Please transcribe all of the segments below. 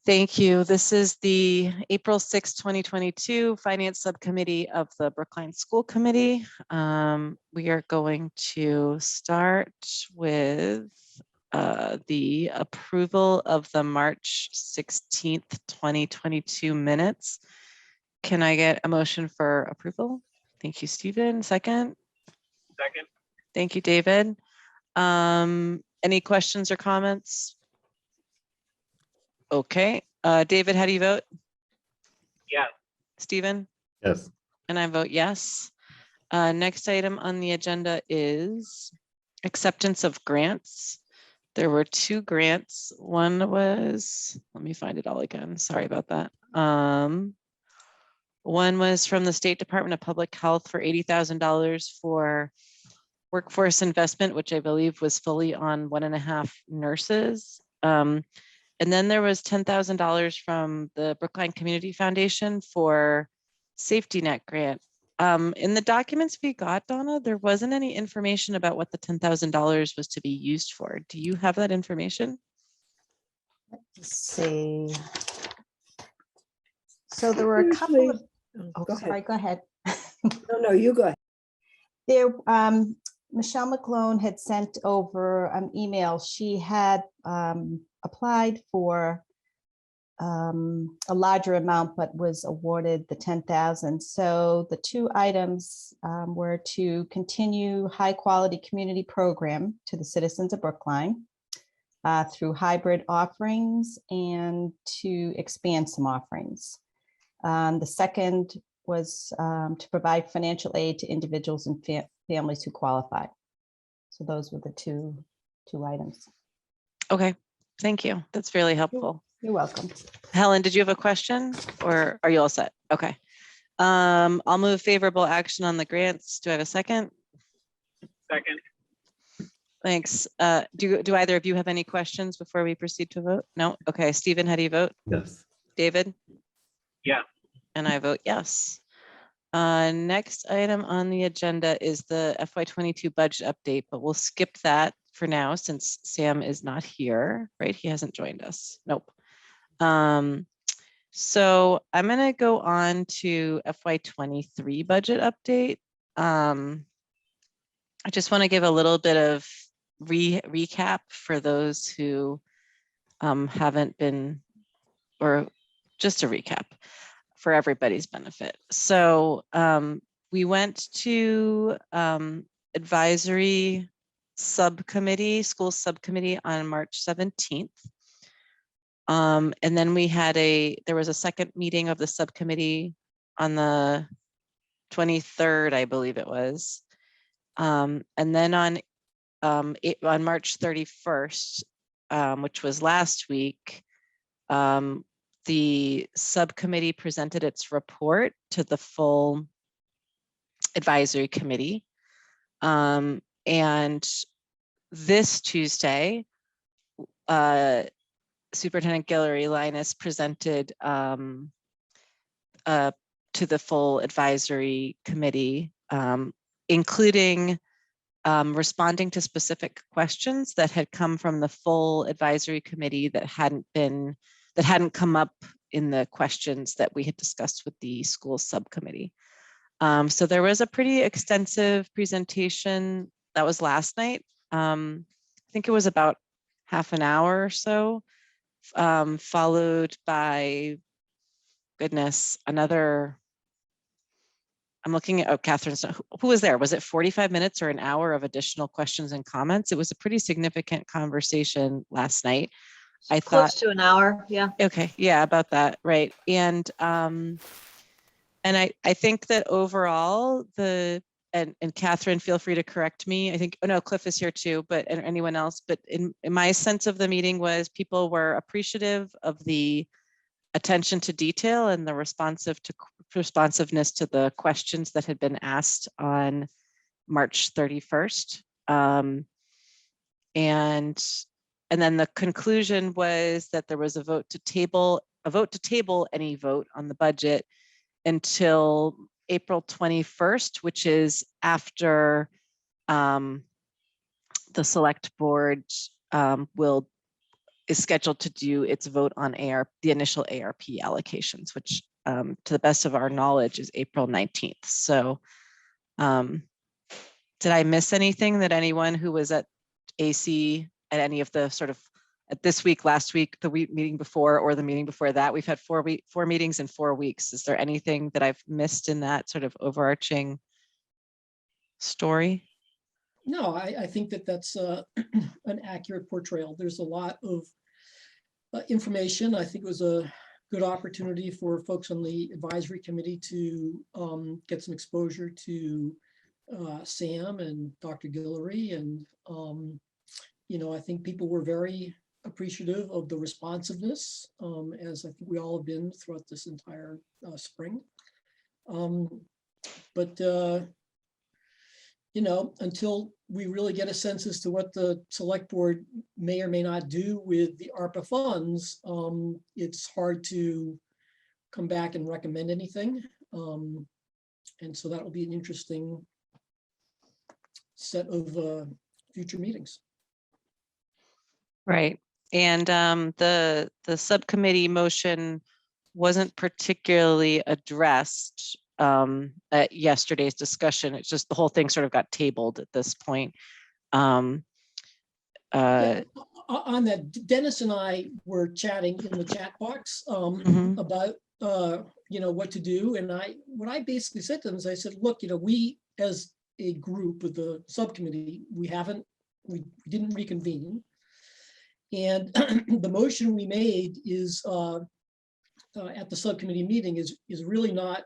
Thank you. This is the April 6, 2022 Finance Subcommittee of the Brookline School Committee. We are going to start with the approval of the March 16th, 2022 minutes. Can I get a motion for approval? Thank you, Stephen. Second? Second. Thank you, David. Any questions or comments? Okay. David, how do you vote? Yes. Stephen? Yes. And I vote yes. Next item on the agenda is acceptance of grants. There were two grants. One was, let me find it all again. Sorry about that. One was from the State Department of Public Health for $80,000 for workforce investment, which I believe was fully on 1.5 nurses. And then there was $10,000 from the Brookline Community Foundation for safety net grant. In the documents we got, Donna, there wasn't any information about what the $10,000 was to be used for. Do you have that information? Let's see. So there were a couple of, Go sorry, ahead. go ahead. No, you go ahead. There, Michelle McClone had sent over an email. She had applied for a larger amount, but was awarded the 10,000. So the two items were to continue high quality community program to the citizens of Brookline through hybrid offerings and to expand some offerings. The second was to provide financial aid to individuals and families who qualify. So those were the two items. Okay, thank you. That's really helpful. You're welcome. Helen, did you have a question or are you all set? Okay. I'll move favorable action on the grants. Do I have a second? Second. Thanks. Do either of you have any questions before we proceed to vote? No? Okay. Stephen, how do you vote? Yes. David? Yeah. And I vote yes. Next item on the agenda is the FY22 budget update, but we'll skip that for now since Sam is not here, right? He hasn't joined us. Nope. So I'm going to go on to FY23 budget update. I just want to give a little bit of recap for those who haven't been, or just a recap for everybody's benefit. So we went to advisory subcommittee, school subcommittee on March 17th. And then we had there was a second meeting of the subcommittee on the 23rd, I believe it was. And then on March 31st, which was last week, the subcommittee presented its report to the full advisory committee. And this Tuesday, Superintendent Guillory Linus presented to the full advisory committee, including responding to specific questions that had come from the full advisory committee that hadn't come up in the questions that we had discussed with the school subcommittee. So there was a pretty extensive presentation that was last night. I think it was about half an hour or so, followed by, goodness, another, I'm looking at, oh, Catherine, who was there? Was it 45 minutes or an hour of additional questions and comments? It was a pretty significant conversation last night. I Close thought to an hour, yeah. Okay, yeah, about that, right. And I think that overall and Catherine, feel free to correct me. I think, oh no, Cliff is here too, but and anyone else, but in my sense of the meeting was people were appreciative of the attention to detail and the responsiveness to the questions that had been asked on March 31st. And then the conclusion was that there was a vote to table any vote on the budget until April 21st, which is after the select board will is scheduled to do its vote on the initial ARP allocations, which to the best of our knowledge is April 19th. So did I miss anything that anyone who was at AC at any of the sort of at this week, last week, the meeting before, or the meeting before that? We've had four meetings in 4 weeks. Is there anything that I've missed in that sort of overarching story? No, I think that that's an accurate portrayal. There's a lot of information. I think it was a good opportunity for folks on the advisory committee to get some exposure to Sam and Dr. Guillory. And, I think people were very appreciative of the responsiveness, as I think we all have been throughout this entire spring. Until we really get a sense as to what the select board may or may not do with the ARPA funds, it's hard to come back and recommend anything. And so that will be an interesting set of future meetings. Right. And the subcommittee motion wasn't particularly addressed at yesterday's discussion. It's just the whole thing sort of got tabled at this point. On that, Dennis and I were chatting in the chat box about what to do, and what I basically said to them is, I said, look, we as a group with the subcommittee, we didn't reconvene, and the motion we made is at the subcommittee meeting is really not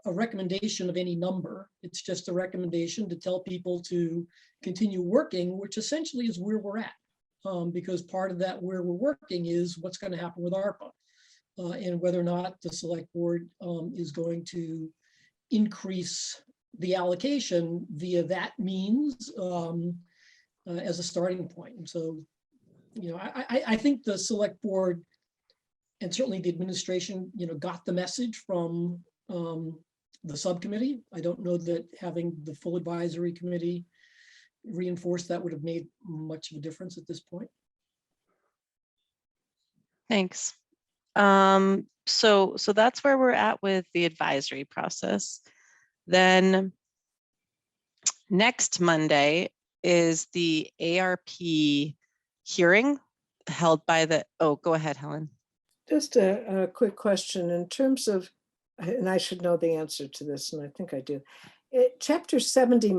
a recommendation of any number. It's just a recommendation to tell people to continue working, which essentially is where we're at. Because part of that where we're working is what's going to happen with ARPA and whether or not the select board is going to increase the allocation via that means as a starting point. And so, I think the select board and certainly the administration, got the message from the subcommittee. I don't know that having the full advisory committee reinforce that would have made much of a difference at this point. Thanks. So that's where we're at with the advisory process. Then next Monday is the ARP hearing held by go ahead, Helen. Just a quick question in terms of, and I should know the answer to this, and I think I do. Chapter 70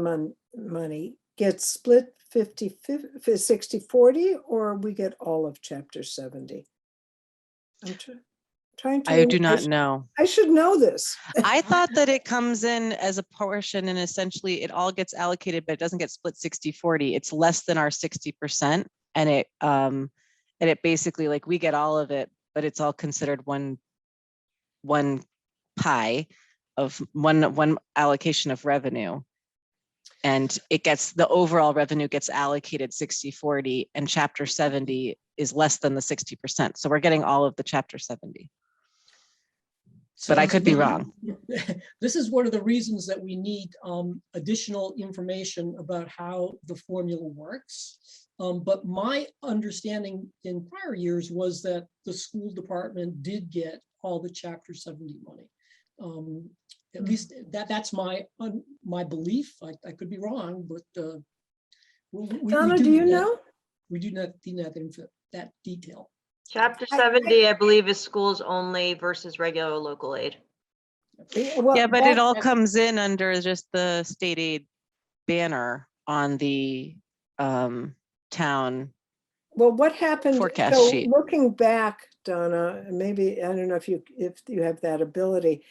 money gets split 60-40, or we get all of chapter 70? I'm trying to. I do not know. I should know this. I thought that it comes in as a portion and essentially it all gets allocated, but it doesn't get split 60-40. It's less than our 60%. And it basically, like, we get all of it, but it's all considered one pie of one allocation of revenue. And the overall revenue gets allocated 60-40, and chapter 70 is less than the 60%. So we're getting all of the chapter 70. But I could be wrong. This is one of the reasons that we need additional information about how the formula works. But my understanding in prior years was that the school department did get all the chapter 70 money. At least that's my belief. I could be wrong, but Donna, do you know? We do not need that detail. Chapter 70, I believe, is schools only versus regular local aid. Well, Yeah, but it all comes in under just the state aid banner on the town. Well, what happened? Forecast So sheet. looking back, Donna, maybe, I don't know if you have that ability.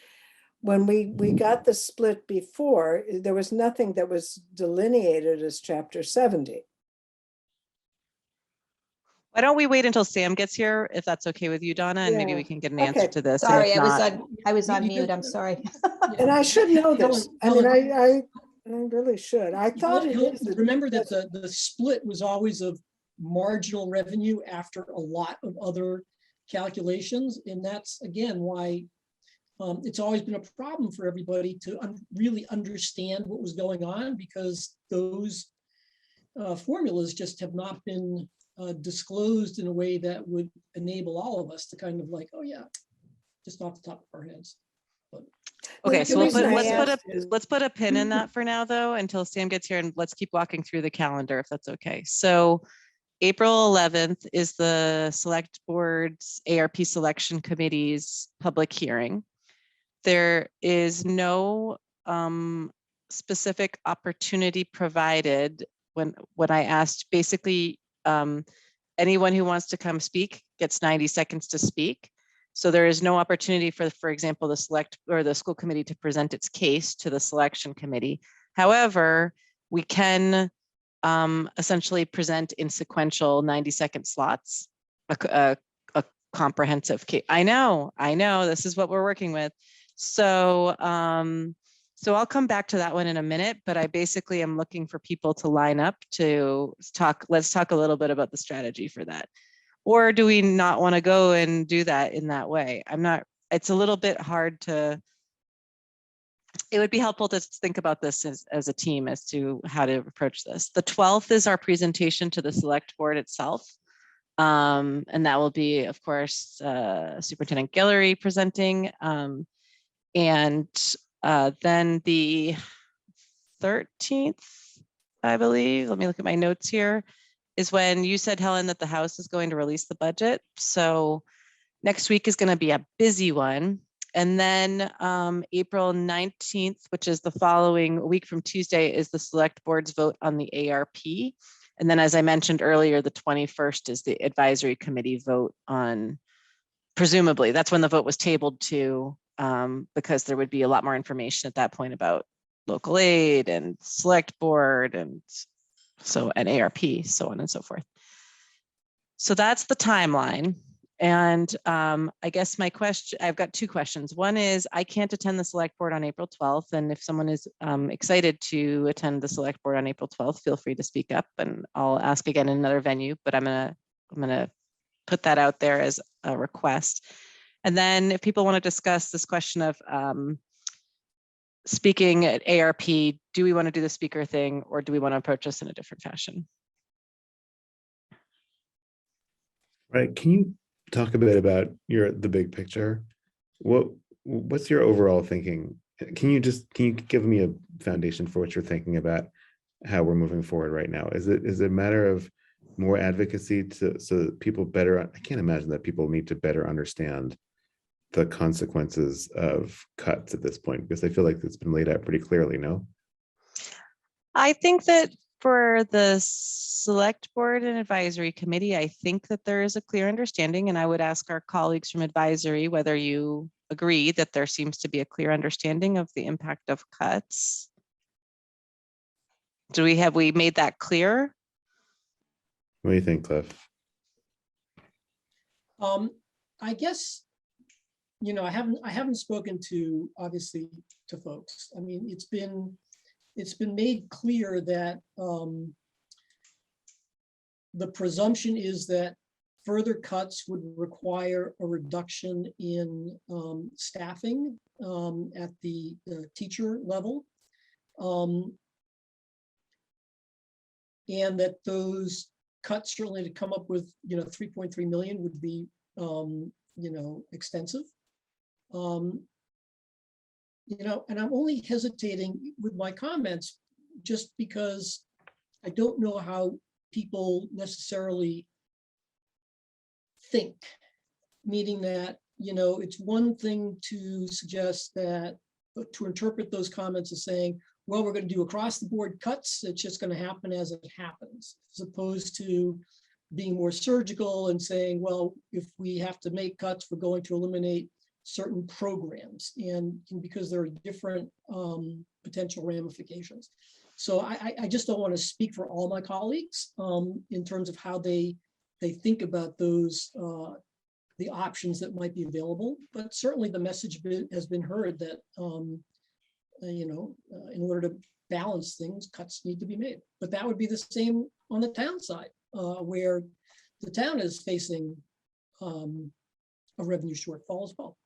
When we got the split before, there was nothing that was delineated as chapter 70. Why don't we wait until Sam gets here, if that's okay with you, Donna, and maybe Yeah. we can get an answer Okay. to this. and Sorry, if not- I was on mute. I'm sorry. And I should know this. I mean, Helen, I really should. I thought it is. Remember that the split was always of marginal revenue after a lot of other calculations. And that's, again, why it's always been a problem for everybody to really understand what was going on, because those formulas just have not been disclosed in a way that would enable all of us to kind of like, oh yeah, just off the top of our heads. Okay, The so we'll reason put, I let's asked is- put a pin in that for now though, until Sam gets here, and let's keep walking through the calendar if that's okay. So April 11th is the select board's ARP selection committee's public hearing. There is no specific opportunity provided when I asked, basically anyone who wants to come speak gets 90 seconds to speak. So there is no opportunity for example, the select or the school committee to present its case to the selection committee. However, we can essentially present in sequential 90-second slots, a comprehensive case. I know, this is what we're working with. So, so I'll come back to that one in a minute, but I basically am looking for people to line up to talk. Let's talk a little bit about the strategy for that. Or do we not want to go and do that in that way? It's a little bit hard to, it would be helpful to think about this as a team as to how to approach this. The 12th is our presentation to the select board itself. And that will be, of course, Superintendent Guillory presenting. And then the 13th, I believe, let me look at my notes here, is when you said, Helen, that the House is going to release the budget. So next week is going to be a busy one. And then April 19th, which is the following week from Tuesday, is the select board's vote on the ARP. And then, as I mentioned earlier, the 21st is the advisory committee vote on, presumably, that's when the vote was tabled to, because there would be a lot more information at that point about local aid and select board and so an ARP, so on and so forth. So that's the timeline. And I guess my question, I've got two questions. One is, I can't attend the select board on April 12th. And if someone is excited to attend the select board on April 12th, feel free to speak up and I'll ask again in another venue, but I'm gonna put that out there as a request. And then if people want to discuss this question of speaking at ARP, do we want to do the speaker thing or do we want to approach this in a different fashion? Right. Can you talk a bit about the big picture? What's your overall thinking? Can you give me a foundation for what you're thinking about how we're moving forward right now? Is it a matter of more advocacy so that people better, I can't imagine that people need to better understand the consequences of cuts at this point, because I feel like it's been laid out pretty clearly, no? I think that for the select board and advisory committee, I think that there is a clear understanding, and I would ask our colleagues from advisory whether you agree that there seems to be a clear understanding of the impact of cuts. Have we made that clear? What do you think, Cliff? I guess, I haven't spoken to, obviously, to folks. I mean, it's been made clear that the presumption is that further cuts would require a reduction in staffing at the teacher level. And that those cuts, certainly to come up with 3.3 million would be extensive. And I'm only hesitating with my comments just because I don't know how people necessarily think, meaning that, it's one thing to suggest that, to interpret those comments as saying, well, we're going to do across the board cuts. It's just going to happen as it happens, as opposed to being more surgical and saying, well, if we have to make cuts, we're going to eliminate certain programs, and because there are different potential ramifications. So I just don't want to speak for all my colleagues in terms of how they think about those, the options that might be available, but certainly the message has been heard that in order to balance things, cuts need to be made. But that would be the same on the town side, where the town is facing a revenue shortfall as well.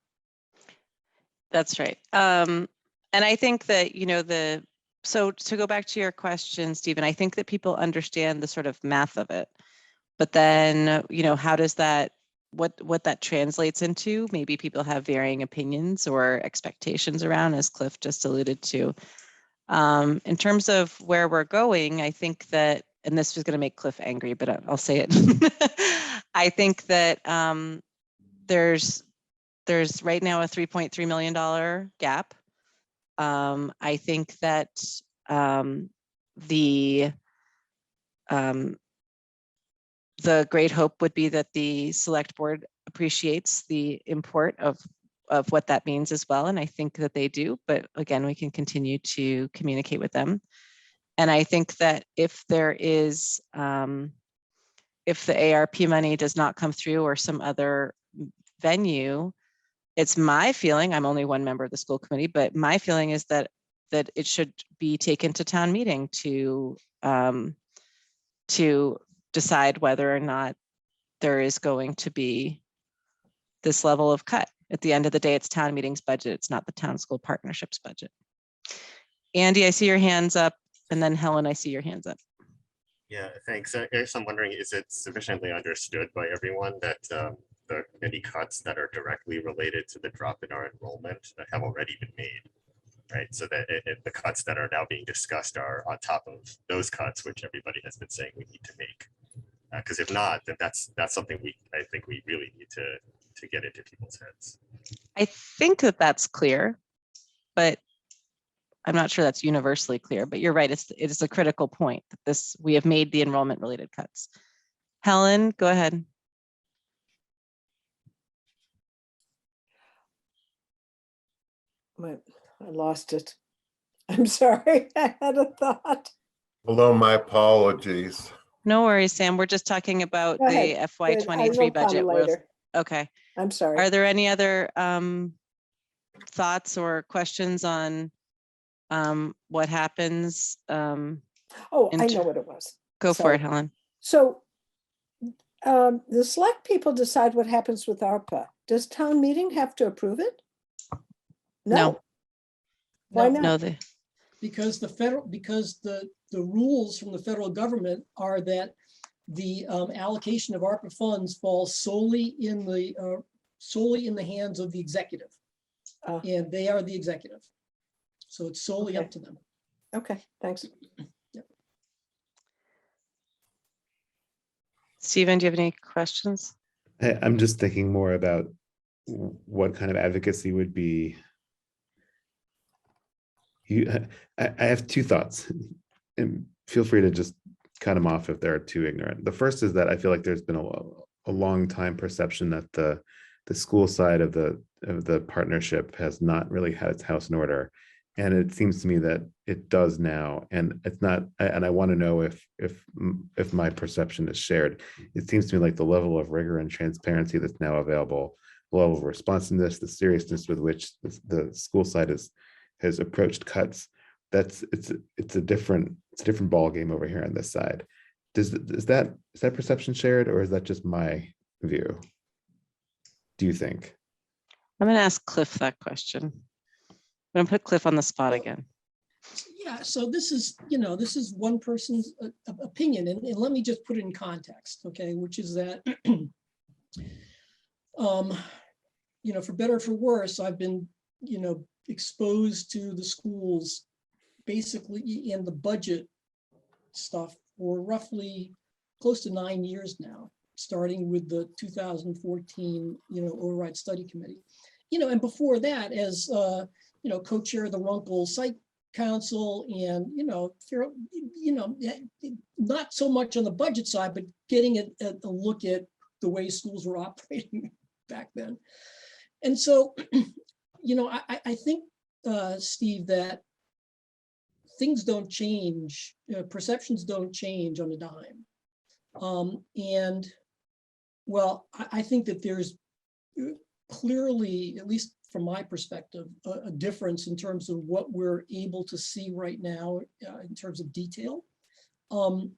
That's right. And I think that, so to go back to your question, Stephen, I think that people understand the sort of math of it. But then, how does that, what that translates into? Maybe people have varying opinions or expectations around, as Cliff just alluded to. In terms of where we're going, I think that, and this was going to make Cliff angry, but I'll say it. I think that there's right now a $3.3 million gap. I think that the great hope would be that the select board appreciates the import of what that means as well. And I think that they do, but again, we can continue to communicate with them. And I think that if there is, if the ARP money does not come through or some other venue, it's my feeling, I'm only one member of the school committee, but my feeling is that it should be taken to town meeting to decide whether or not there is going to be this level of cut. At the end of the day, it's town meeting's budget. It's not the town school partnerships budget. Andy, I see your hands up, and then Helen, I see your hands up. Yeah, thanks. I guess I'm wondering, is it sufficiently understood by everyone that the committee cuts that are directly related to the drop in our enrollment that have already been made, right? So that the cuts that are now being discussed are on top of those cuts, which everybody has been saying we need to make. Because if not, then that's something I think we really need to get into people's heads. I think that that's clear, but I'm not sure that's universally clear, but you're right. It is a critical point that we have made the enrollment related cuts. Helen, go ahead. I lost it. I'm sorry. I had a thought. Hello, my apologies. No worries, Sam. We're just talking about Go the ahead. FY23 It'll come budget. later. Okay. I'm sorry. Are there any other thoughts or questions on what happens? Oh, I know what it was. Go for it, Helen. So the select people decide what happens with ARPA. Does town meeting have to approve it? No. Why No, not? No, because the rules from the federal government are that the allocation of ARPA funds falls solely in the hands of the executive. And they are the executive. So it's solely up to them. Okay, thanks. Stephen, do you have any questions? I'm just thinking more about what kind of advocacy would be. I have two thoughts, and feel free to just cut them off if they're too ignorant. The first is that I feel like there's been a long time perception that the school side of the partnership has not really had its house in order, and it seems to me that it does now. And it's not. And I want to know if my perception is shared. It seems to me like the level of rigor and transparency that's now available, the level of responsiveness, the seriousness with which the school side has approached cuts, it's a different ball game over here on this side. Is that perception shared, or is that just my view? Do you think? I'm going to ask Cliff that question. I'm going to put Cliff on the spot again. Yeah, so this is one person's opinion, and let me just put it in context, okay, which is that, for better or for worse, I've been, exposed to the schools basically in the budget stuff for roughly close to 9 years now, starting with the 2014, override study committee, and before that as, co-chair of the Runkle Site Council, and, not so much on the budget side, but getting a look at the way schools were operating back then. And so, I think, Steve, that things don't change, perceptions don't change on a dime. And well, I think that there's clearly, at least from my perspective, a difference in terms of what we're able to see right now in terms of detail. I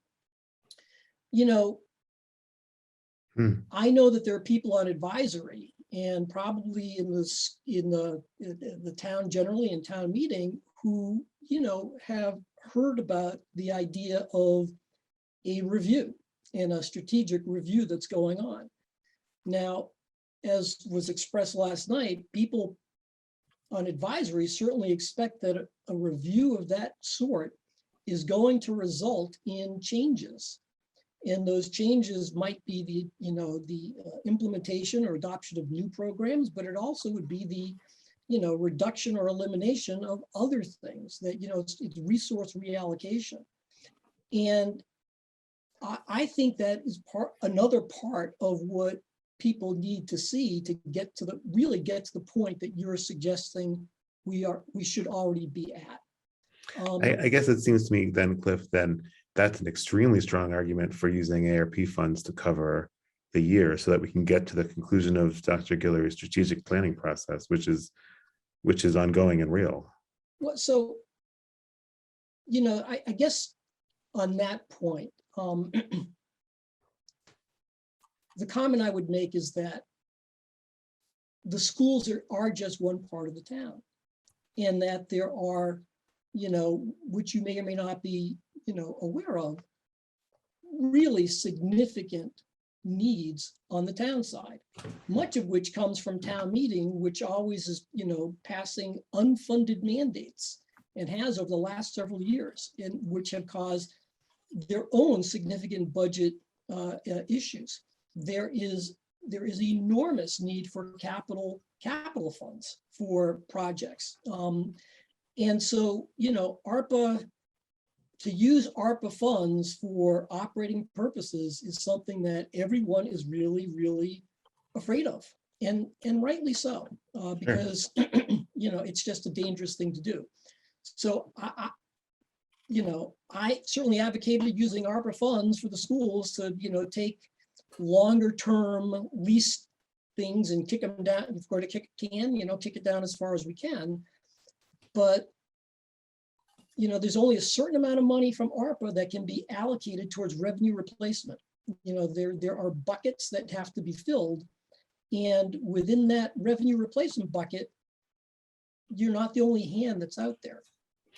know that there are people on advisory and probably in the town generally, in town meeting, who have heard about the idea of a review. and a strategic review that's going on. Now, as was expressed last night, people on advisory certainly expect that a review of that sort is going to result in changes. And those changes might be the implementation or adoption of new programs, but it also would be the reduction or elimination of other things that, it's resource reallocation. And I think that is another part of what people need to see to really get to the point that you're suggesting we should already be at. I guess it seems to me then, Cliff, then that's an extremely strong argument for using ARP funds to cover the year so that we can get to the conclusion of Dr. Guillory's strategic planning process, which is ongoing and real. Well, so, I guess on that point, the comment I would make is that the schools are just one part of the town, and that there are, which you may or may not be, aware of, really significant needs on the town side, much of which comes from town meeting, which always is, passing unfunded mandates and has over the last several years, and which have caused their own significant budget issues. There is enormous need for capital funds for projects. And so, ARPA, to use ARPA funds for operating purposes is something that everyone is really, really afraid of. And rightly so, because, it's just a dangerous thing to do. So I certainly advocated using ARPA funds for the schools to, take longer term lease things and kick them down. If we're to kick it down as far as we can. But, there's only a certain amount of money from ARPA that can be allocated towards revenue replacement. There are buckets that have to be filled. And within that revenue replacement bucket, you're not the only hand that's out there.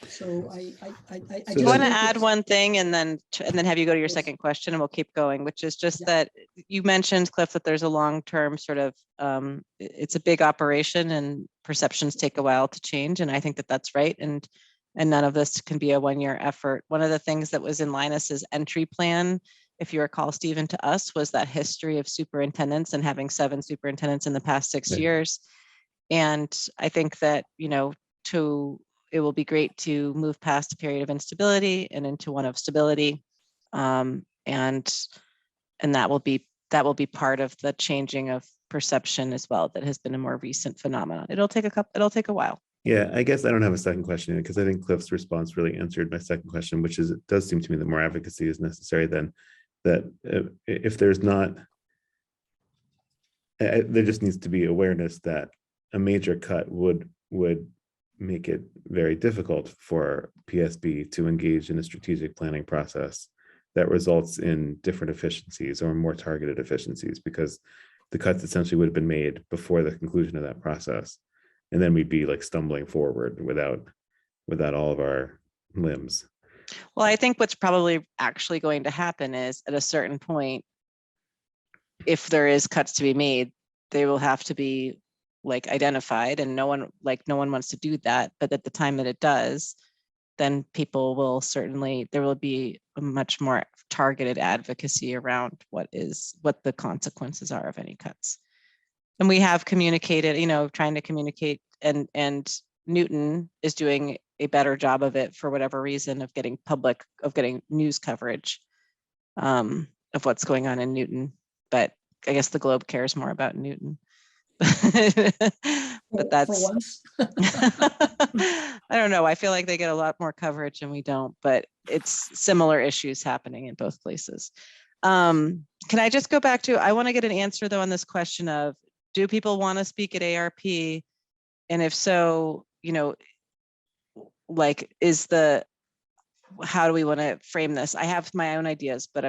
So I I just want to think add it's- one thing and then have you go to your Yes. second question and we'll keep going, which is just Yeah. that you mentioned, Cliff, that there's a long-term sort of, it's a big operation and perceptions take a while to change. And I think that that's right. And none of this can be a one-year effort. One of the things that was in Linus's entry plan, if you recall, Stephen, to us, was that history of superintendents and having 7 superintendents in the past 6 Right. years. And I think that, it will be great to move past a period of instability and into one of stability. And that will be part of the changing of perception as well. That has been a more recent phenomenon. It'll take a while. Yeah, I guess I don't have a second question because I think Cliff's response really answered my second question, which is it does seem to me that more advocacy is necessary than that. If there's not, there just needs to be awareness that a major cut would make it very difficult for PSB to engage in a strategic planning process that results in different efficiencies or more targeted efficiencies, because the cuts essentially would have been made before the conclusion of that process. And then we'd be like stumbling forward without all of our limbs. Well, I think what's probably actually going to happen is at a certain point, if there is cuts to be made, they will have to be like identified, and no one wants to do that. But at the time that it does, then people will there will be a much more targeted advocacy around what the consequences are of any cuts. And we have communicated, trying to communicate, and Newton is doing a better job of it for whatever reason of getting news coverage of what's going on in Newton. But I guess the Globe cares more about Newton. But that's, for once. I don't know. I feel like they get a lot more coverage and we don't, but it's similar issues happening in both places. Can I just go back to, I want to get an answer though on this question of, do people want to speak at ARP? And if so, how do we want to frame this? I have my own ideas, but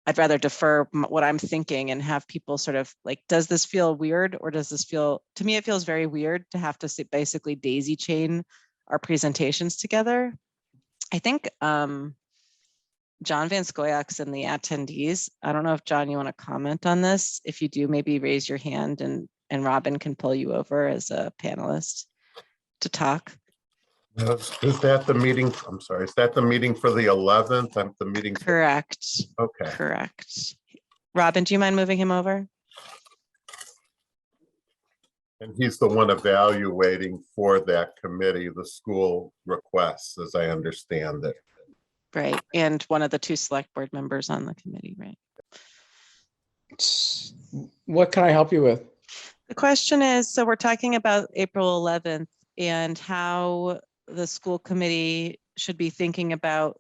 I'd rather defer what I'm thinking and have people sort of like, does this feel weird, or does this feel, to me, it feels very weird to have to basically daisy chain our presentations together. I think John Van Scoyak's in the attendees. I don't know if John, you want to comment on this. If you do, maybe raise your hand and Robin can pull you over as a panelist to talk. Is that the meeting? I'm sorry, is that the meeting for the 11th? I'm the meeting. Correct. Okay. Correct. Robin, do you mind moving him over? And he's the one evaluating for that committee, the school requests, as I understand it. Right. And one of the 2 select board members on the committee, right? What can I help you with? The question is, so we're talking about April 11th and how the school committee should be thinking about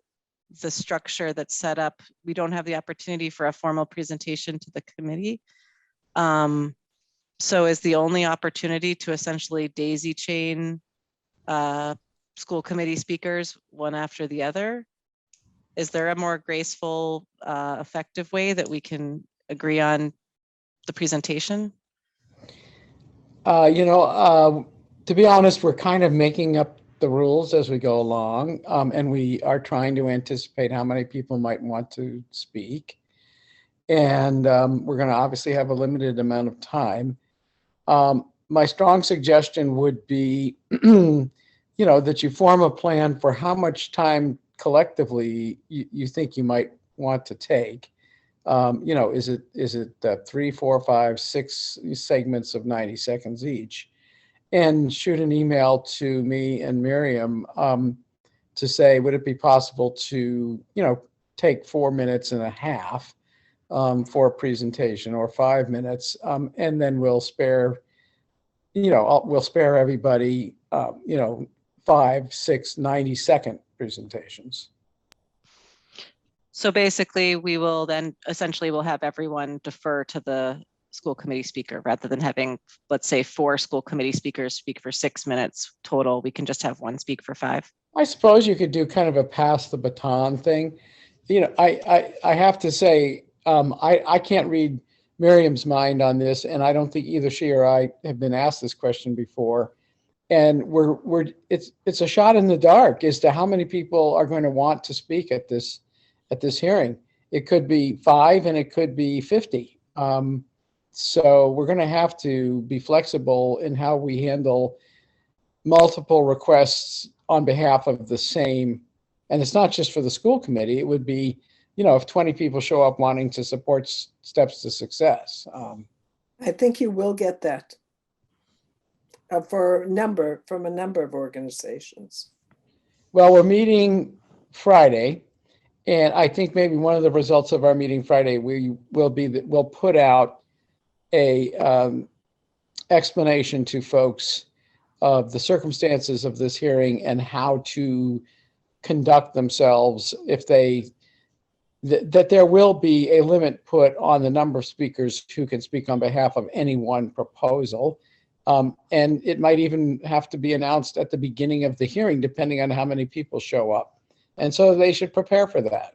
the structure that's set up. We don't have the opportunity for a formal presentation to the committee. So is the only opportunity to essentially daisy chain school committee speakers one after the other? Is there a more graceful, effective way that we can agree on the presentation? To be honest, we're kind of making up the rules as we go along, and we are trying to anticipate how many people might want to speak. And we're going to obviously have a limited amount of time. My strong suggestion would be, that you form a plan for how much time collectively you think you might want to take. Is it 3, 4, 5, 6 segments of 90 seconds each? And shoot an email to me and Miriam to say, would it be possible to, take 4.5 minutes for a presentation, or 5 minutes, and then we'll spare, we'll spare everybody, 5, 6, 90-second presentations. So basically, we will then essentially we'll have everyone defer to the school committee speaker rather than having, let's say, 4 school committee speakers speak for 6 minutes total. We can just have one speak for 5. I suppose you could do kind of a pass the baton thing. I have to say, I can't read Miriam's mind on this, and I don't think either she or I have been asked this question before. And it's a shot in the dark as to how many people are going to want to speak at this hearing. It could be 5 and it could be 50. So we're going to have to be flexible in how we handle multiple requests on behalf of the same. And it's not just for the school committee. It would be, if 20 people show up wanting to support steps to success. I think you will get that from a number of organizations. Well, we're meeting Friday, and I think maybe one of the results of our meeting Friday will be that we'll put out a explanation to folks of the circumstances of this hearing and how to conduct themselves if that there will be a limit put on the number of speakers who can speak on behalf of any one proposal. And it might even have to be announced at the beginning of the hearing, depending on how many people show up. And so they should prepare for that.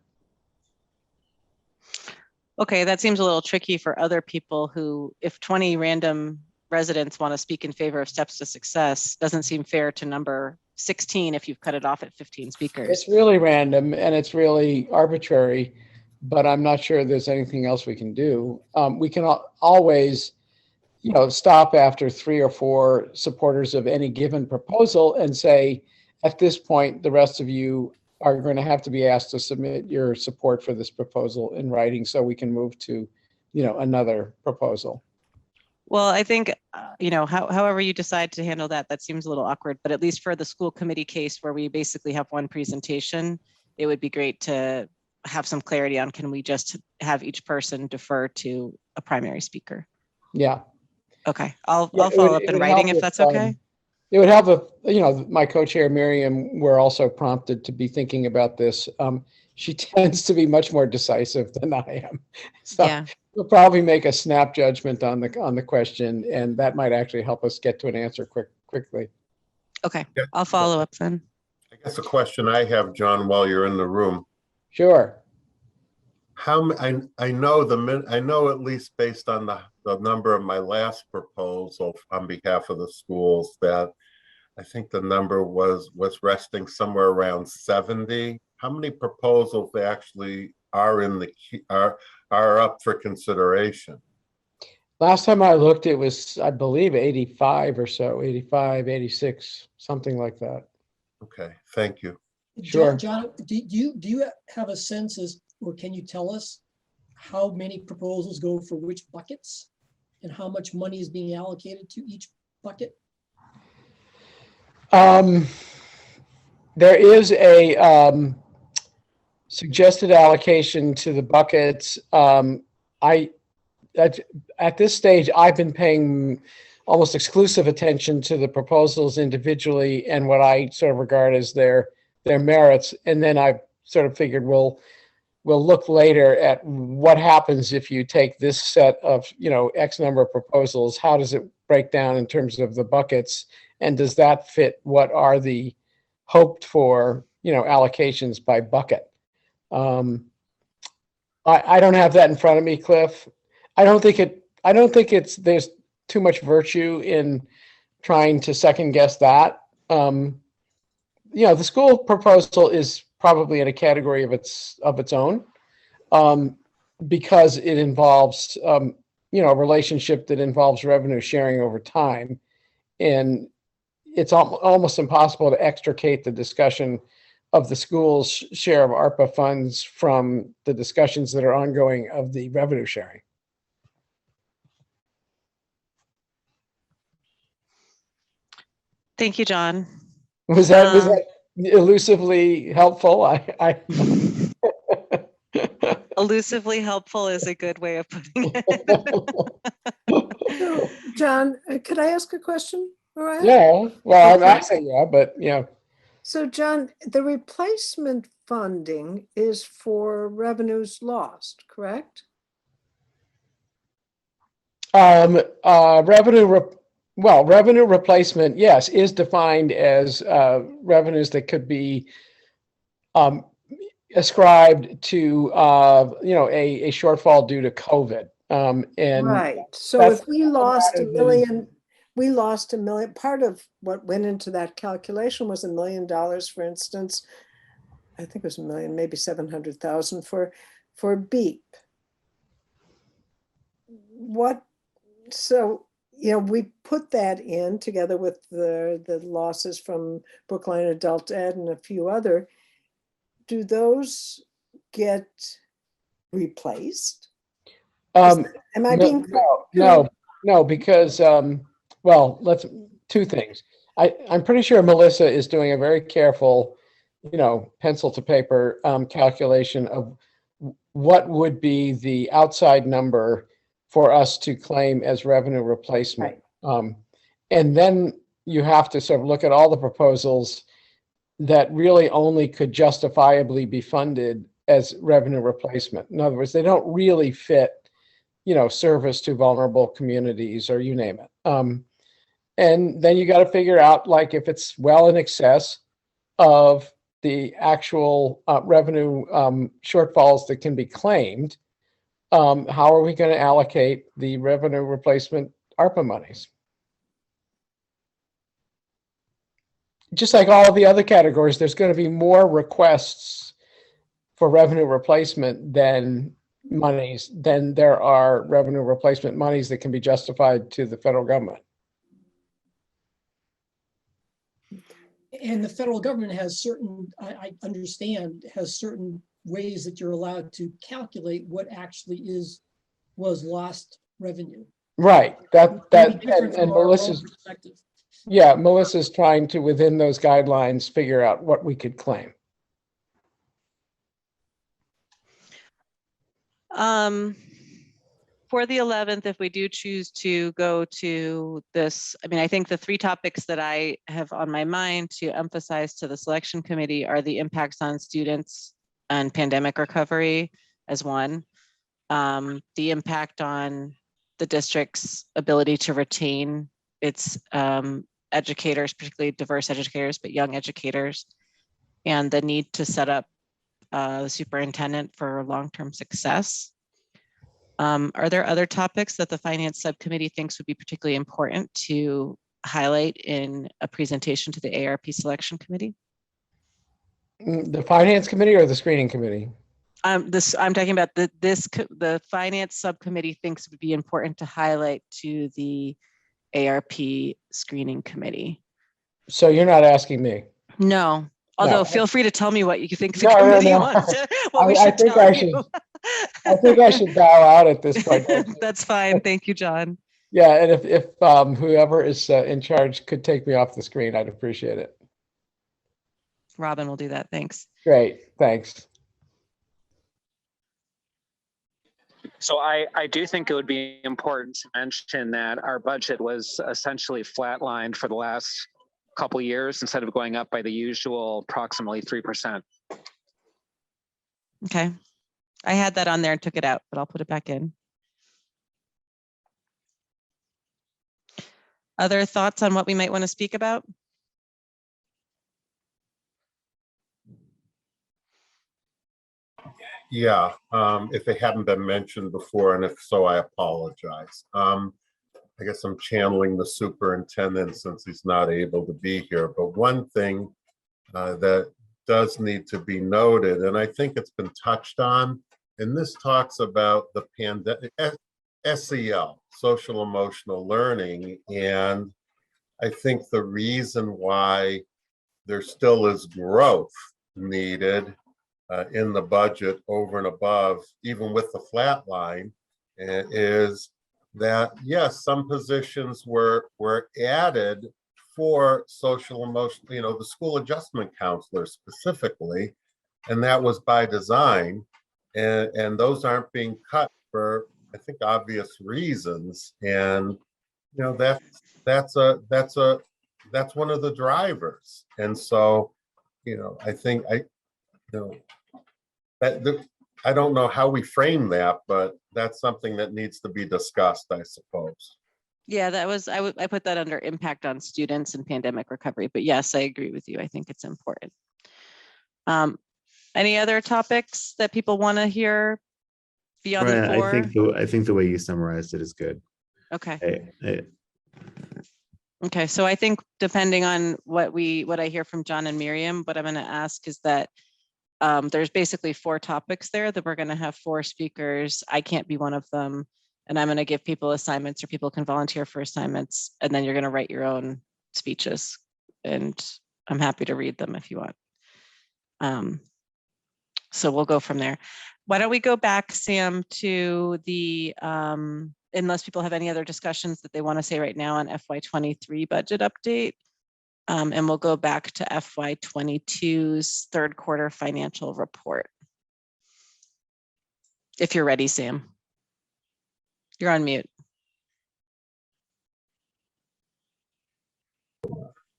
Okay, that seems a little tricky for other people who, if 20 random residents want to speak in favor of steps to success, doesn't seem fair to number 16 if you've cut it off at 15 speakers. It's really random and it's really arbitrary, but I'm not sure there's anything else we can do. We can always, stop after 3 or 4 supporters of any given proposal and say, at this point, the rest of you are going to have to be asked to submit your support for this proposal in writing so we can move to, another proposal. Well, I think, however you decide to handle that, that seems a little awkward, but at least for the school committee case where we basically have one presentation, it would be great to have some clarity on, can we just have each person defer to a primary speaker? Yeah. Okay, I'll follow up in writing if that's okay. It would help if, my co-chair Miriam were also prompted to be thinking about this. She tends to be much more decisive than I am. So Yeah. we'll probably make a snap judgment on the question, and that might actually help us get to an answer quickly. Okay, I'll follow up then. I guess a question I have, John, while you're in the room. Sure. I know at least based on the number of my last proposal on behalf of the schools that I think the number was resting somewhere around 70 how many proposals actually are in the, are up for consideration? Last time I looked, it was, I believe, 85 or so, 85, 86, something like that. Okay, thank you. Sure. John, do you have a sense as, or can you tell us how many proposals go for which buckets? And how much money is being allocated to each bucket? There is a suggested allocation to the buckets. At this stage, I've been paying almost exclusive attention to the proposals individually and what I sort of regard as their merits. And then I sort of figured we'll look later at what happens if you take this set of, X number of proposals. How does it break down in terms of the buckets? And does that fit what are the hoped for, allocations by bucket? I don't have that in front of me, Cliff. I don't think there's too much virtue in trying to second guess that. The school proposal is probably in a category of its own, because it involves, a relationship that involves revenue sharing over time. And it's almost impossible to extricate the discussion of the school's share of ARPA funds from the discussions that are ongoing of the revenue sharing. Thank you, John. Was that elusively helpful? I Elusively helpful is a good way of putting it. So, John, could I ask a question? All right. Yeah, well, I'm asking, yeah, but So, John, the replacement funding is for revenues lost, correct? Revenue replacement, yes, is defined as revenues that could be ascribed to a shortfall due to COVID. And Right. So that's if we lost rather $1 than- million, we lost $1 million. Part of what went into that calculation was $1 million, for instance. I think it was $1 million, maybe 700,000 for BEEP. We put that in together with the losses from Brookline Adult Ed and a few other. Do those get replaced? Am I being? No, because two things. I'm pretty sure Melissa is doing a very careful, pencil to paper calculation of what would be the outside number for us to claim as revenue replacement. Right. And then you have to sort of look at all the proposals that really only could justifiably be funded as revenue replacement. In other words, they don't really fit, service to vulnerable communities or you name it. And then you got to figure out, like, if it's well in excess of the actual revenue shortfalls that can be claimed, how are we going to allocate the revenue replacement ARPA monies? Just like all of the other categories, there's going to be more requests for revenue replacement than there are revenue replacement monies that can be justified to the federal government. And the federal government has certain, I understand, has certain ways that you're allowed to calculate what actually was lost revenue. Right. And Melissa's perspective. Yeah, Melissa's trying to, within those guidelines, figure out what we could claim. For the 11th, if we do choose to go to this, I think the three topics that I have on my mind to emphasize to the selection committee are the impacts on students and pandemic recovery as one, the impact on the district's ability to retain its educators, particularly diverse educators, but young educators, and the need to set up the superintendent for long-term success. Are there other topics that the finance subcommittee thinks would be particularly important to highlight in a presentation to the ARP selection committee? The finance committee or the screening committee? I'm talking about the finance subcommittee thinks it would be important to highlight to the ARP screening committee. So you're not asking me? No, although No. feel free to tell me what you think the No, no, committee no. wants, what we I should think tell I you. I think I should bow out at this point. That's fine. Thank you, John. Yeah, and if whoever is in charge could take me off the screen, I'd appreciate it. Robin will do that. Thanks. Great, thanks. So I do think it would be important to mention that our budget was essentially flatlined for the last couple years instead of going up by the usual approximately 3%. Okay. I had that on there and took it out, but I'll put it back in. Other thoughts on what we might want to speak about? Yeah, if it hadn't been mentioned before, and if so, I apologize. I guess I'm channeling the superintendent since he's not able to be here. But one thing that does need to be noted, and I think it's been touched on, and this talks about the pandemic, SEL, social emotional learning. And I think the reason why there still is growth needed in the budget over and above, even with the flat line, is that yes, some positions were added for social emotional, the school adjustment counselor specifically, and that was by design, and those aren't being cut for, I think, obvious reasons. And that's one of the drivers. And so I think I don't know how we frame that, but that's something that needs to be discussed, I suppose. Yeah, that was, I put that under impact on students and pandemic recovery, but yes, I agree with you. I think it's important. Any other topics that people want to hear beyond the four? I think the way you summarized it is good. Okay. Okay, so I think depending on what I hear from John and Miriam, what I'm going to ask is that there's basically 4 topics there that we're going to have 4 speakers. I can't be one of them. And I'm going to give people assignments, or people can volunteer for assignments. And then you're going to write your own speeches. And I'm happy to read them if you want. So we'll go from there. Why don't we go back, Sam, to the, unless people have any other discussions that they want to say right now on FY23 budget update. And we'll go back to FY22's third quarter financial report. If you're ready, Sam. You're on mute.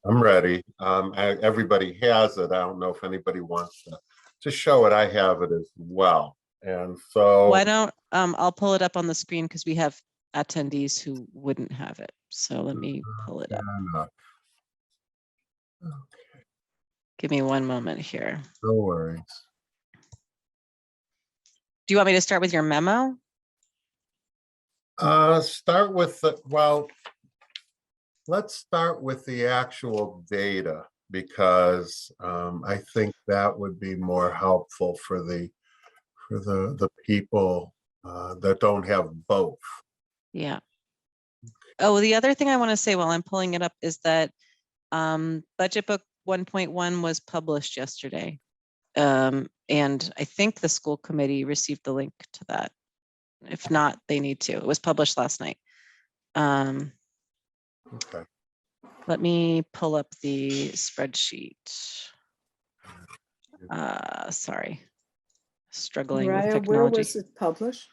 I'm ready. Everybody has it. I don't know if anybody wants to show it. I have it as well. And so why don't I'll pull it up on the screen because we have attendees who wouldn't have it. So let me pull it up. Give me one moment here. No worries. Do you want me to start with your memo? Start with let's start with the actual data, because I think that would be more helpful for the people that don't have both. Yeah. Oh, the other thing I want to say while I'm pulling it up is that budget book 1.1 was published yesterday. And I think the school committee received the link to that. If not, they need to. It was published last night. Okay. Let me pull up the spreadsheet. Sorry, struggling with Mariah, technology. where was it published?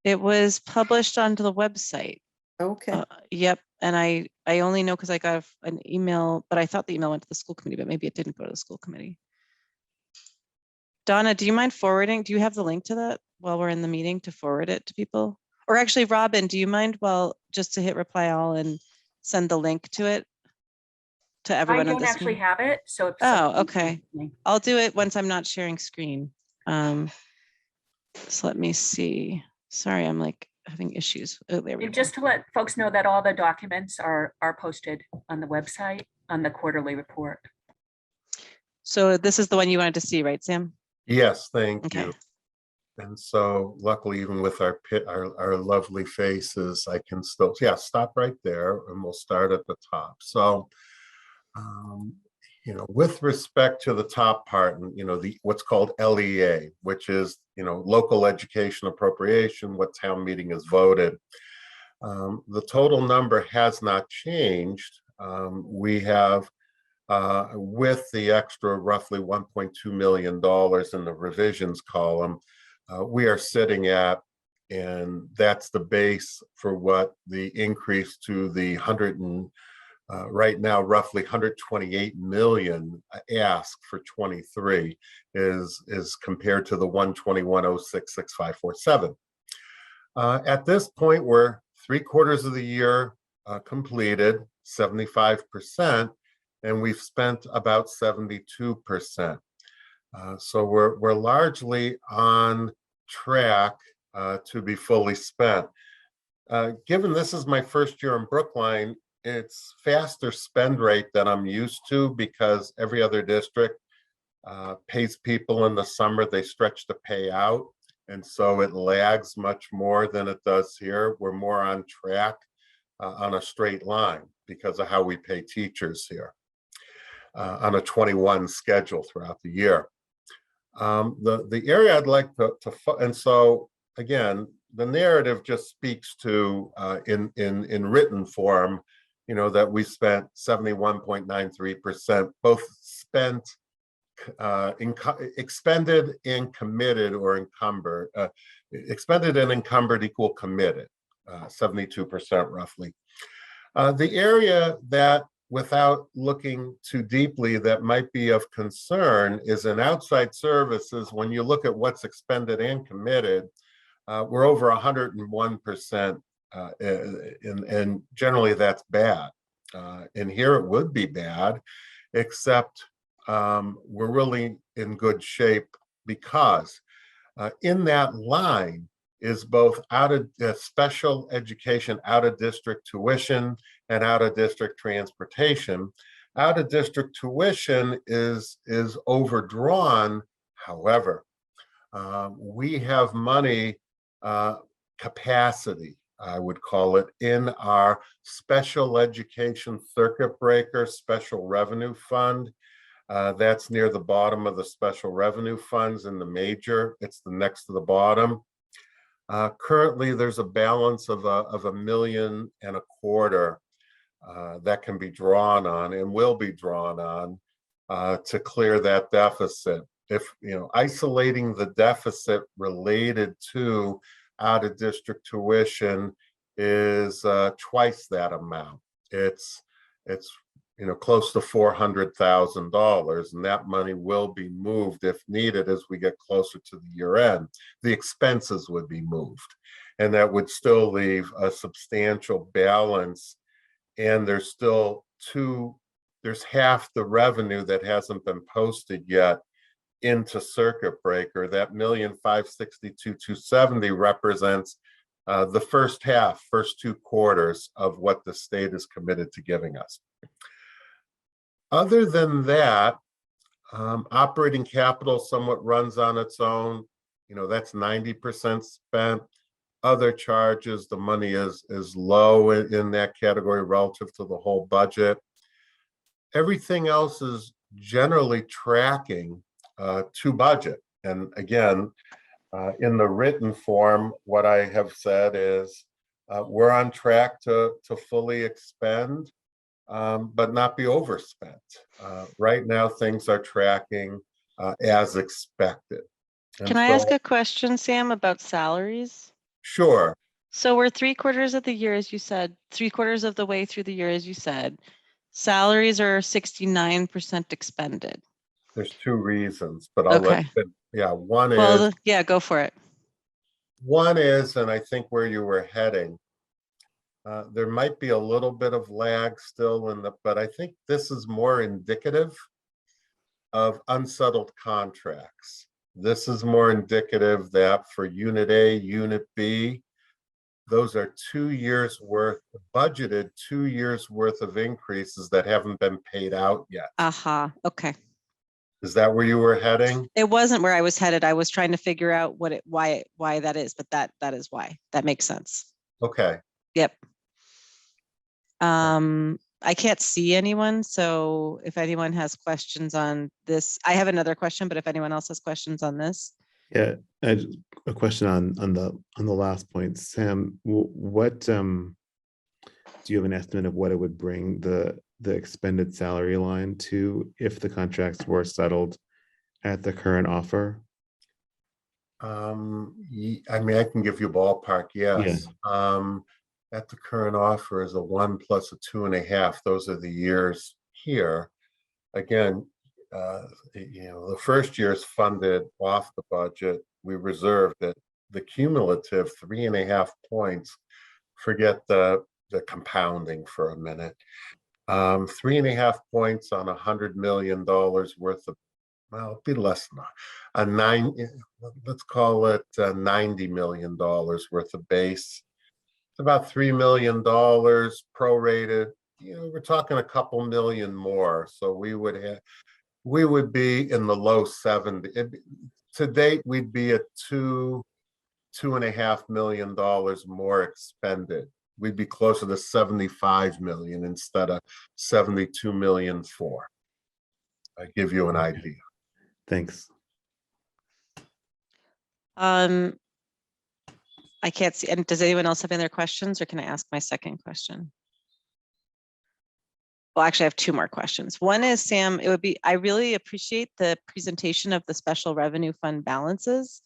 It was published onto the website. Okay. Yep, and I only know because I got an email, but I thought the email went to the school committee, but maybe it didn't go to the school committee. Donna, do you mind forwarding? Do you have the link to that while we're in the meeting to forward it to people? Or actually, Robin, do you mind, just to hit reply all and send the link to it to everyone? I don't actually have it, so if oh, okay. I'll do it once I'm not sharing screen. So let me see. Sorry, I'm like having issues. Oh, there we go. Just to let folks know that all the documents are posted on the website on the quarterly report. So this is the one you wanted to see, right, Sam? Yes, thank Okay. you. And so luckily, even with our lovely faces, I can still, yeah, stop right there and we'll start at the top. So, you know, with respect to the top part, and, you know, the what's called LEA, which is, you know, local education appropriation, what town meeting has voted. The total number has not changed. We have, with the extra roughly $1.2 million in the revisions column, we are sitting at, and that's the base for what the increase to the right now roughly 128 million ask for 23 is compared to the 121,066,547. At this point, we're 3/4 of the year completed, 75%, and we've spent about 72%. So we're largely on track to be fully spent. Given this is my first year in Brookline, it's faster spend rate than I'm used to because every other district pays people in the summer, they stretch the pay out. And so it lags much more than it does here. We're more on track on a straight line because of how we pay teachers here on a 21 schedule throughout the year. The area I'd like to and so again, the narrative just speaks to in written form, you know, that we spent 71.93%, both spent, expended and committed or encumbered. Expended and encumbered equal committed, 72% roughly. The area that, without looking too deeply, that might be of concern is in outside services. When you look at what's expended and committed, we're over 101%, and generally that's bad. And here it would be bad, except we're really in good shape because in that line is both out of special education, out of district tuition, and out of district transportation. Out of district tuition is overdrawn. However, we have money capacity, I would call it, in our special education circuit breaker special revenue fund. That's near the bottom of the special revenue funds in the major. It's the next to the bottom. Currently, there's a balance of $1.25 million that can be drawn on and will be drawn on to clear that deficit. If, you know, isolating the deficit related to out of district tuition is twice that amount. It's you know, close to $400,000, and that money will be moved if needed as we get closer to the year end. The expenses would be moved, and that would still leave a substantial balance. And there's still there's half the revenue that hasn't been posted yet into circuit breaker. That $1,562,270 represents the first half, first 2 quarters of what the state is committed to giving us. Other than that, operating capital somewhat runs on its own. You know, that's 90% spent. Other charges, the money is low in that category relative to the whole budget. Everything else is generally tracking to budget. And again, in the written form, what I have said is we're on track to fully expend, but not be overspent. Right now, things are tracking as expected. And Can I so, ask a question, Sam, about salaries? Sure. So we're 3/4 of the year, as you said, 3/4 of the way through the year, as you said. Salaries are 69% expended. There's 2 reasons, but I'll Okay. let you, yeah, one Well, is, yeah, go for it. and I think where you were heading, there might be a little bit of lag still in the, but I think this is more indicative of unsettled contracts. This is more indicative that for Unit A, Unit B, those are 2 years worth, budgeted 2 years worth of increases that haven't been paid out yet. Aha, okay. Is that where you were heading? It wasn't where I was headed. I was trying to figure out why that is, but that is why. That makes sense. Okay. Yep. I can't see anyone, so if anyone has questions on this, I have another question, but if anyone else has questions on this. Yeah, a question on the last point, Sam. What do you have an estimate of what it would bring the expended salary line to if the contracts were settled at the current offer? I mean, I can give you ballpark, yes. At the current offer is a 1 plus a 2.5. Those are the years here. Again, the first year is funded off the budget. We reserved it. The cumulative 3.5 points, forget the compounding for a minute. 3.5 points on $100 million worth of, well, it'd be less than let's call it $90 million worth of base. It's about $3 million prorated. We're talking a couple million more. So we would be in the low 70. To date, we'd be at $2.5 million more expended. We'd be closer to 75 million instead of 72 million for. I give you an idea. Thanks. I can't see. And does anyone else have any other questions, or can I ask my second question? Well, actually, I have two more questions. One is, Sam, I really appreciate the presentation of the special revenue fund balances.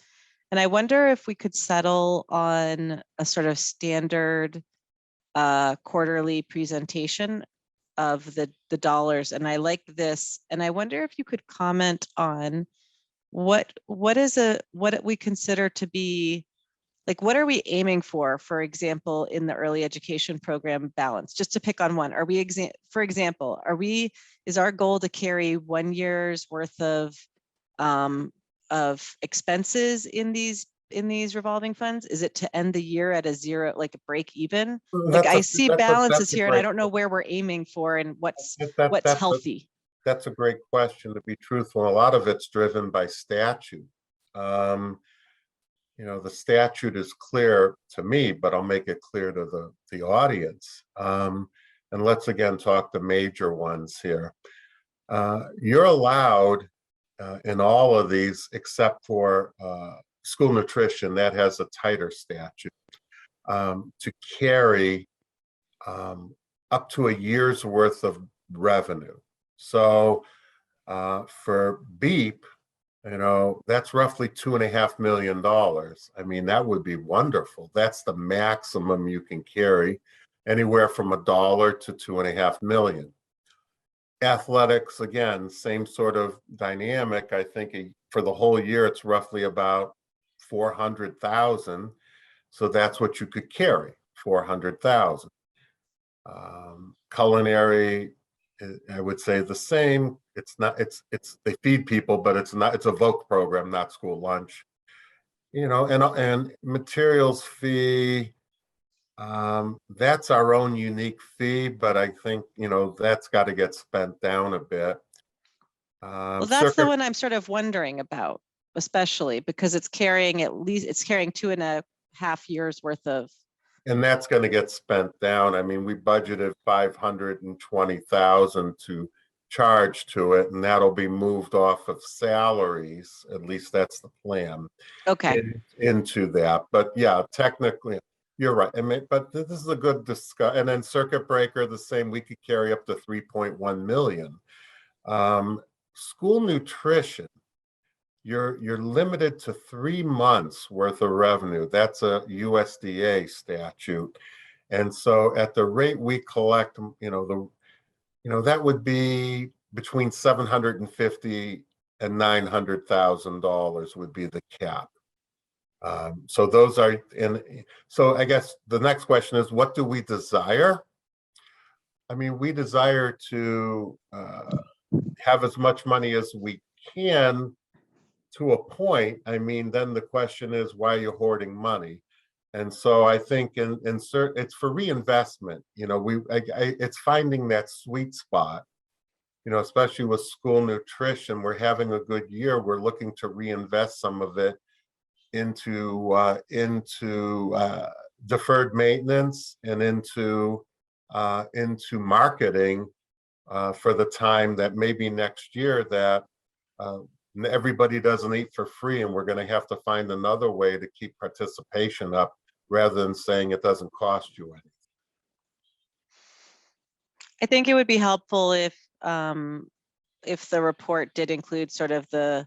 And I wonder if we could settle on a sort of standard quarterly presentation of the dollars. And I like this. And I wonder if you could comment on what we consider to be, like, what are we aiming for example, in the early education program balance, just to pick on one. For example, is our goal to carry 1 year's worth of expenses in these revolving funds? Is it to end the year at a zero, like a break even? Like, I see balances here and I don't know where we're aiming for and what's healthy. That's a great question. To be truthful, a lot of it's driven by statute. The statute is clear to me, but I'll make it clear to the audience. And let's again talk the major ones here. You're allowed in all of these, except for school nutrition, that has a tighter statute, to carry up to a year's worth of revenue. So for BEEP, that's roughly $2.5 million. I mean, that would be wonderful. That's the maximum you can carry, anywhere from $1 to $2.5 million. Athletics, again, same sort of dynamic. I think for the whole year, it's roughly about 400,000. So that's what you could carry, 400,000. Culinary, I would say the same. It's not, they feed people, but it's a VOC program, not school lunch. And materials fee, that's our own unique fee, but I think, that's got to get spent down a bit. Well, that's the one I'm sort of wondering about, especially because it's carrying 2.5 years worth of. And that's going to get spent down. I mean, we budgeted 520,000 to charge to it, and that'll be moved off of salaries. At least that's the plan. Okay. Into that, but yeah, technically, you're right. I mean, but this is a good discussion. And then circuit breaker, the same. We could carry up to 3.1 million. School nutrition, you're limited to 3 months worth of revenue. That's a USDA statute. And so at the rate we collect, that would be between $750,000 and $900,000 would be the cap. So those are, so I guess the next question is, what do we desire? I mean, we desire to have as much money as we can to a point. I mean, then the question is, why are you hoarding money? And so I think it's for reinvestment. It's finding that sweet spot especially with school nutrition, we're having a good year. We're looking to reinvest some of it into deferred maintenance and into marketing for the time that maybe next year that everybody doesn't eat for free, and we're going to have to find another way to keep participation up rather than saying it doesn't cost you anything. I think it would be helpful if the report did include sort of the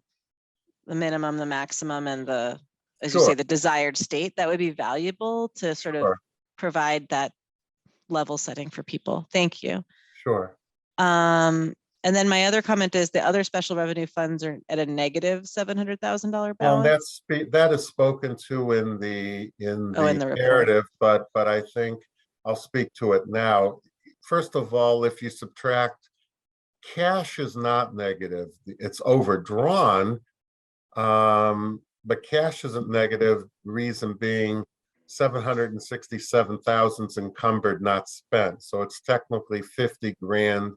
minimum, the maximum, and the, as you say, Sure. the desired state. That would be valuable to sort of Sure. provide that level setting for people. Thank you. Sure. And then my other comment is the other special revenue funds are at a negative $700,000 Well, balance. that is spoken to in the report. narrative, but I think I'll speak to it now. First of all, if you subtract, cash is not negative. It's overdrawn, but cash isn't negative. Reason being 767,000 is encumbered, not spent. So it's technically 50 grand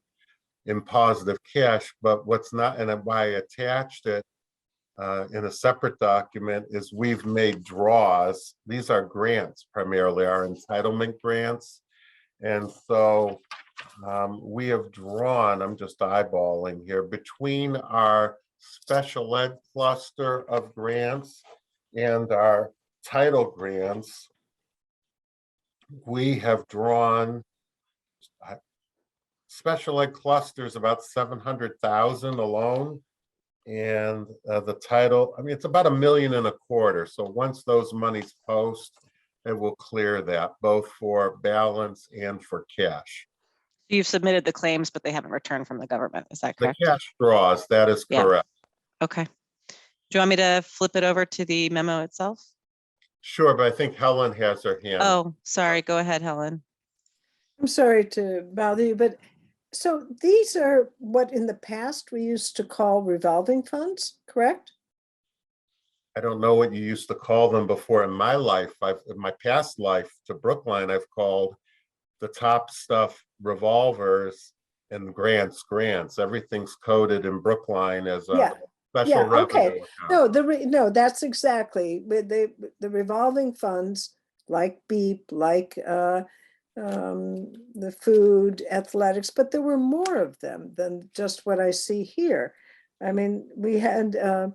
in positive cash, but what's not, and why I attached it in a separate document, is we've made draws. These are grants, primarily our entitlement grants. And so we have drawn, I'm just eyeballing here, between our special ed cluster of grants and our title grants, we have drawn special ed clusters about 700,000 alone. And the title, I mean, it's about $1.25 million. So once those monies post, it will clear that both for balance and for cash. You've submitted the claims, but they haven't returned from the government. Is that The correct? cash draws, that is Yeah. correct. Okay. Do you want me to flip it over to the memo itself? Sure, but I think Helen has her hand. Oh, sorry. Go ahead, Helen. I'm sorry to bother you, but so these are what in the past we used to call revolving funds, correct? I don't know what you used to call them before in my life. In my past life to Brookline, I've called the top stuff revolvers and grants. Everything's coded in Brookline as a Yeah. special revenue Okay. account. No, that's exactly with the revolving funds like BEEP, like the food, athletics, but there were more of them than just what I see here. I mean, we had, I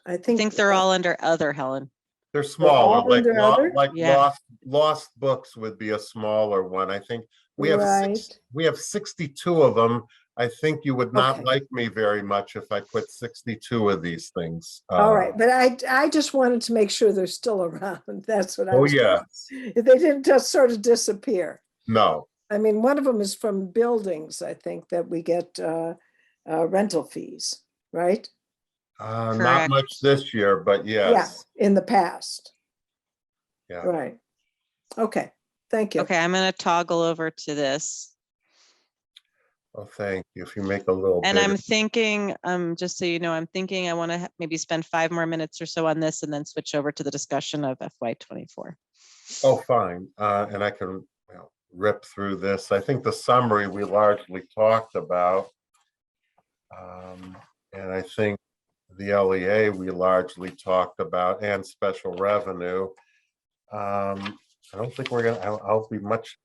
I think. think they're all under other, Helen. They're smaller, all under other? Yeah. lost books would be a smaller one. I think we have Right. we have 62 of them. I think you would not Okay. like me very much if I put 62 of these things. All right, but I just wanted to make sure they're still around. That's what I Oh, was. yeah. They didn't just sort of disappear. No, I mean, one of them is from buildings, I think, that we get rental fees, right? not Correct. much this year, but yes. Yeah, in the past. Yeah. Right. Okay, thank you. Okay, I'm going to toggle over to this. Oh, thank you. If you make a little And bigger. I'm thinking, just so you know, I'm thinking I want to maybe spend 5 more minutes or so on this and then switch over to the discussion of FY24. Oh, fine. And I can rip through this. I think the summary we largely talked about. And I think the LEA we largely talked about, and special revenue. I don't think we're gonna, I'll be much.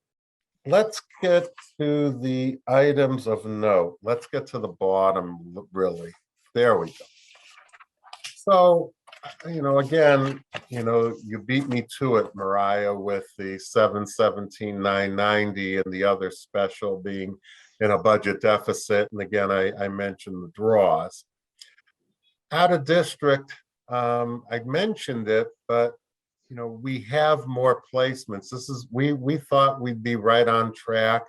Let's get to the items of note. Let's get to the bottom, really. There we go. So, again, you beat me to it, Mariah, with the 717,990 and the other special being in a budget deficit. And again, I mentioned the draws. Out of district, I mentioned it, but we have more placements. We thought we'd be right on track.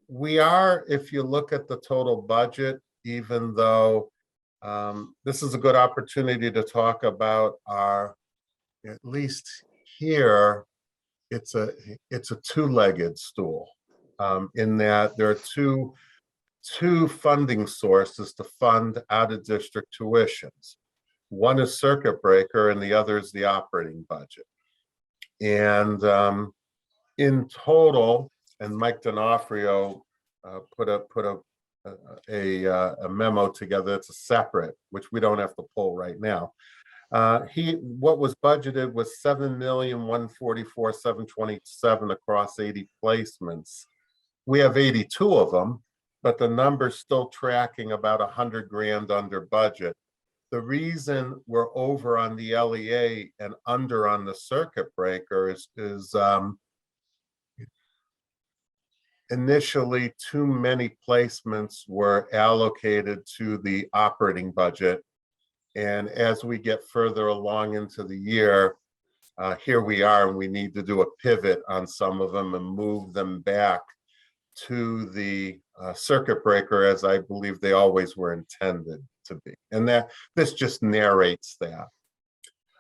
We are, if you look at the total budget, even though this is a good opportunity to talk about our, at least here, it's a two-legged stool, in that there are two funding sources to fund out-of-district tuitions. One is circuit breaker and the other is the operating budget. And in total, and Mike D'Onofrio put a memo together. It's a separate, which we don't have to pull right now. What was budgeted was 7,144,727 across 80 placements. We have 82 of them, but the number's still tracking about 100 grand under budget. The reason we're over on the LEA and under on the circuit breaker is initially too many placements were allocated to the operating budget. And as we get further along into the year, here we are, and we need to do a pivot on some of them and move them back to the circuit breaker, as I believe they always were intended to be. And that this just narrates that.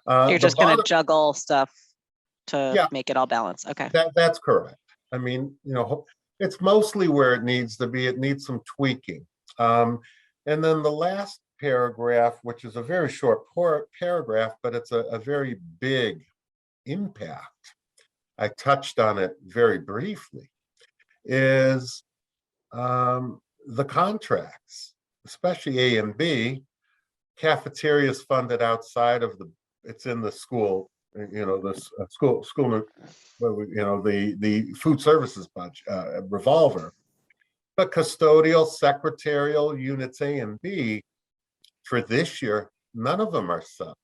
You're just going to juggle stuff to Yeah. make it all balance. Okay. That's correct. I mean, it's mostly where it needs to be. It needs some tweaking. And then the last paragraph, which is a very short paragraph, but it's a very big impact. I touched on it very briefly, is the contracts, especially A and B. Cafeteria is funded outside of it's in the school, the food services budget, revolver. But custodial, secretarial, units A and B, for this year, none of them are sub.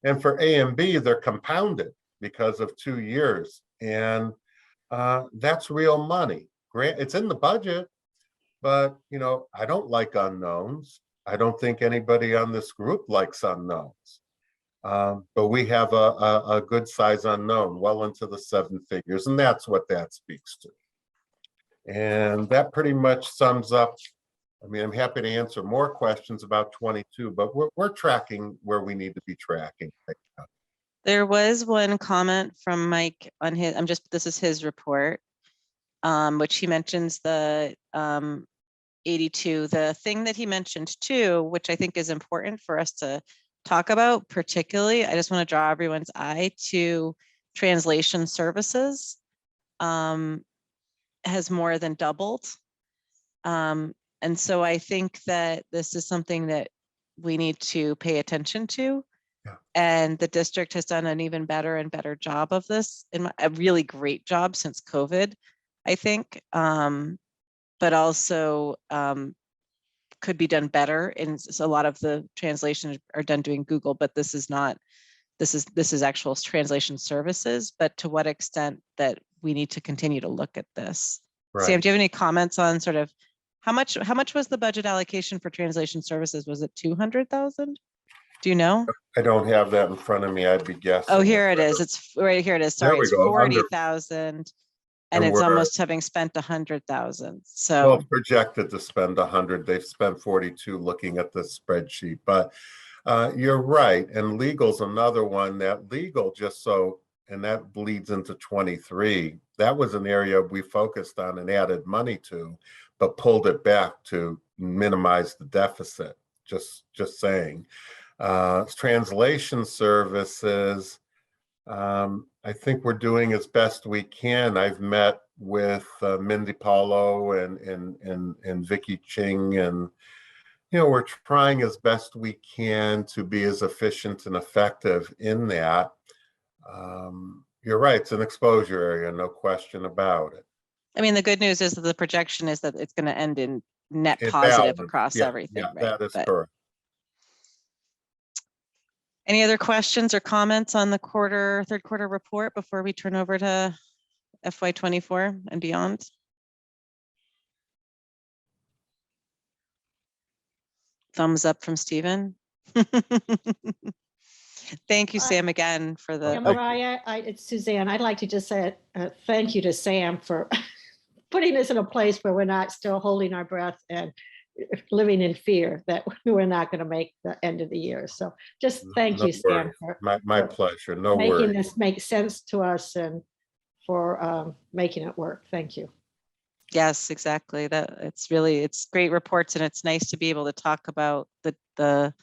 And for A and B, they're compounded because of 2 years. And that's real money. It's in the budget, but I don't like unknowns. I don't think anybody on this group likes unknowns. But we have a good size unknown, well into the 7 figures, and that's what that speaks to. And that pretty much sums up. I mean, I'm happy to answer more questions about 22, but we're tracking where we need to be tracking right now. There was one comment from Mike on his, this is his report, which he mentions the 82. The thing that he mentioned too, which I think is important for us to talk about particularly, I just want to draw everyone's eye to translation services, has more than doubled. And so I think that this is something that we need to pay attention to. Yeah. And the district has done an even better and better job of this, a really great job since COVID, I think. But also could be done better. And so a lot of the translations are done doing Google, but this is not, this is actual translation services, but to what extent that we need to continue to look at this. Right. Sam, do you have any comments on sort of how much was the budget allocation for translation services? Was it 200,000? Do you know? I don't have that in front of me. I'd be guessing. Oh, here it is. It's right here. It is. Sorry, There we it's go, 40,000, and it's almost having spent 100,000. So well, it's projected to spend 100. They've spent 42 looking at the spreadsheet, but you're right. And legal's another one. That legal, and that bleeds into 23. That was an area we focused on and added money to, but pulled it back to minimize the deficit. Just saying. Translation services, I think we're doing as best we can. I've met with Mindy Paulo and Vicky Ching, and we're trying as best we can to be as efficient and effective in that. You're right, it's an exposure area, no question about it. I mean, the good news is that the projection is that it's going to end in net It positive balances. across everything. Yeah, right? that is But correct. any other questions or comments on the third quarter report before we turn over to FY24 and beyond? Thumbs up from Stephen. Thank you, Sam, again for the. Yeah, Mariah, it's Suzanne. I'd like to just say thank you to Sam for putting us in a place where we're not still holding our breath and living in fear that we're not going to make the end of the year. So just thank No you, Sam, worries. for My pleasure. No making worries. this make sense to us and for making it work. Thank you. Yes, exactly. It's great reports, and it's nice to be able to talk about the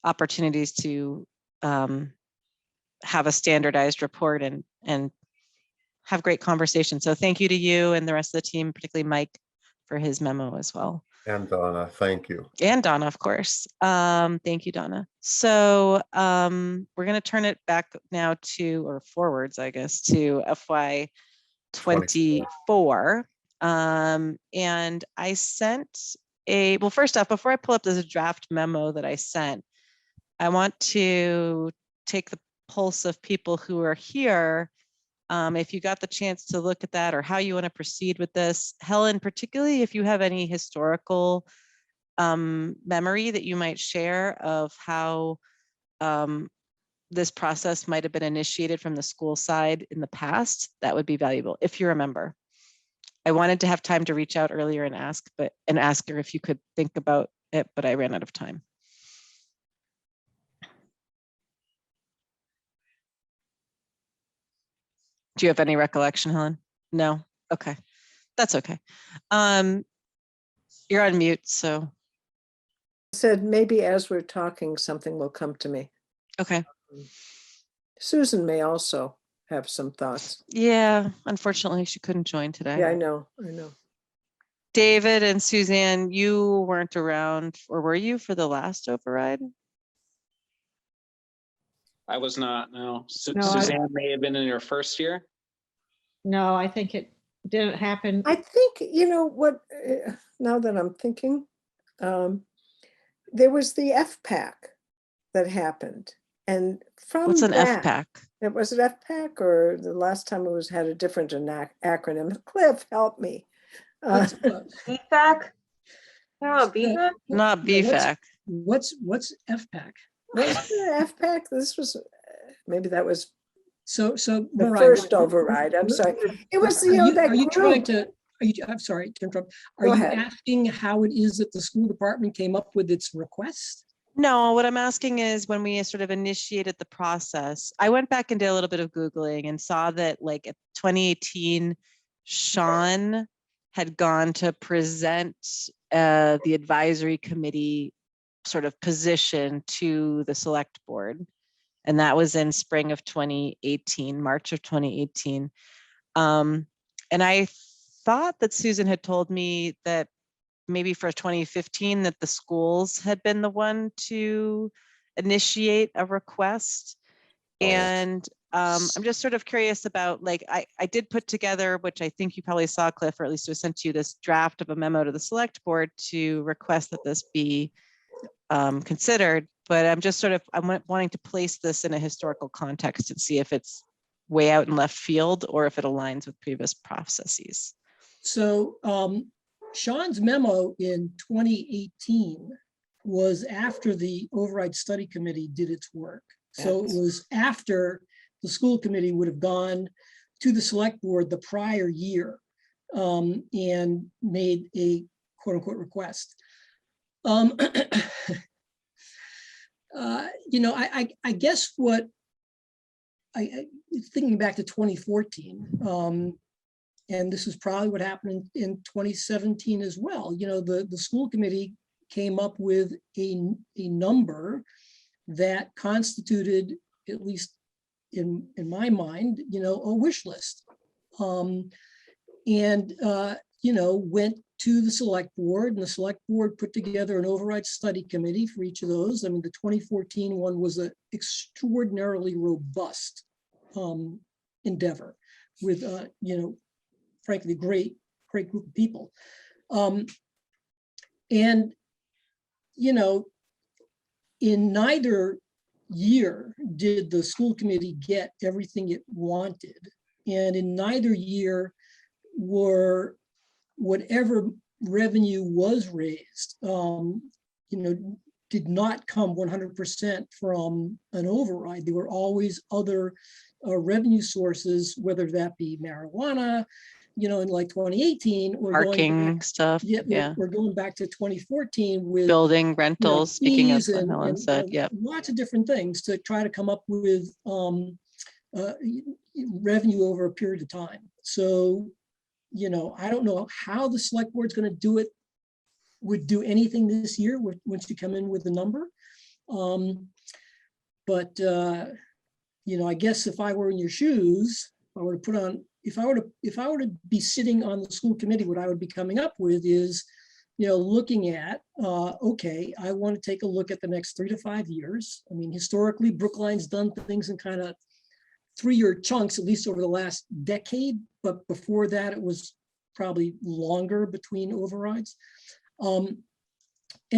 opportunities to have a standardized report and have great conversations. So thank you to you and the rest of the team, particularly Mike, for his memo as well. And Donna, thank you. And Donna, of course. Thank you, Donna. So we're going to turn it back now to, or forwards, I guess, to FY 24. And I sent well, first off, before I pull up this draft memo that I sent, I want to take the pulse of people who are here. If you got the chance to look at that or how you want to proceed with this. Helen, particularly if you have any historical memory that you might share of how this process might have been initiated from the school side in the past, that would be valuable if you remember. I wanted to have time to reach out earlier and ask her if you could think about it, but I ran out of time. Do you have any recollection, Helen? No? Okay, that's okay. You're on mute, so. Said maybe as we're talking, something will come to me. Okay. Susan may also have some thoughts. Yeah, unfortunately, she couldn't join today. Yeah, I know. David and Suzanne, you weren't around, or were you for the last override? I was not, no. No, Suzanne may have been in her first year. No, I think it didn't happen. I think, you know what, now that I'm thinking, there was the FPAC that happened. And from What's an that, FPAC? it was an FPAC, or the last time it was had a different acronym. Cliff, help me. BFAC? No, BFAC? Not BFAC. What's FPAC? Was the FPAC? This was, maybe that was So the Mariah, first override. I'm sorry. It was, you know, that are you trying group. to, I'm sorry to interrupt. Are Go you ahead. asking how it is that the school department came up with its request? No, what I'm asking is when we sort of initiated the process, I went back and did a little bit of Googling and saw that like in 2018, Sean had gone to present the advisory committee sort of position to the select board. And that was in spring of 2018, March of 2018. And I thought that Susan had told me that maybe for 2015 that the schools had been the one to initiate a request. And I'm just sort of curious about, like, I did put together, which I think you probably saw, Cliff, or at least it was sent to you, this draft of a memo to the select board to request that this be considered. But I'm just sort of, I'm wanting to place this in a historical context and see if it's way out in left field or if it aligns with previous processes. So Sean's memo in 2018 was after the override study committee did its work. So it was after the school committee would have gone to the select board the prior year and made a quote unquote request. You know, I guess what thinking back to 2014, and this is probably what happened in 2017 as well. You know, the school committee came up with a number that constituted, at least in my mind, you know, a wish list. You know, went to the select board, and the select board put together an override study committee for each of those. I mean, the 2014 one was an extraordinarily robust endeavor with, you know, frankly, great group of people. And, you know, in neither year did the school committee get everything it wanted. And in neither year were whatever revenue was raised, you know, did not come 100% from an override. There were always other revenue sources, whether that be marijuana, you know, in like 2018, or Parking stuff. Yeah, we're going back to 2014 with building rentals, speaking of what and Helen said, yeah. lots of different things to try to come up with revenue over a period of time. So, you know, I don't know how the select board's going to would do anything this year once you come in with the number. But, you know, I guess if I were in your shoes, I would have put on, if I were to be sitting on the school committee, what I would be coming up with is, looking at, okay, I want to take a look at the next 3 to 5 years. I mean, historically, Brookline's done things in kind of 3-year chunks, at least over the last decade. But before that, it was probably longer between overrides. And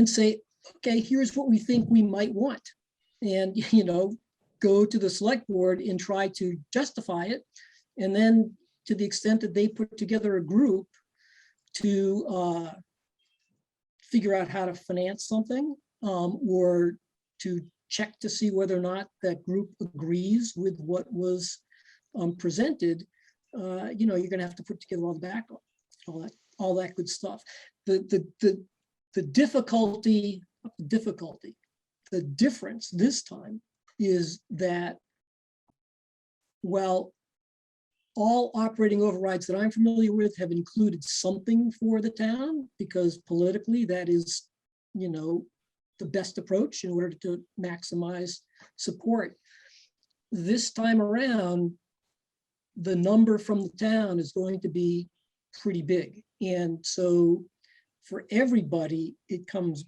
say, okay, here's what we think we might want. And, go to the select board and try to justify it. And then to the extent that they put together a group to figure out how to finance something, or to check to see whether or not that group agrees with what was presented, you're going to have to put together all the backup, all that good stuff. The difference this time is that while all operating overrides that I'm familiar with have included something for the town, because politically that is, the best approach in order to maximize support. This time around, the number from the town is going to be pretty big. And so for everybody, it comes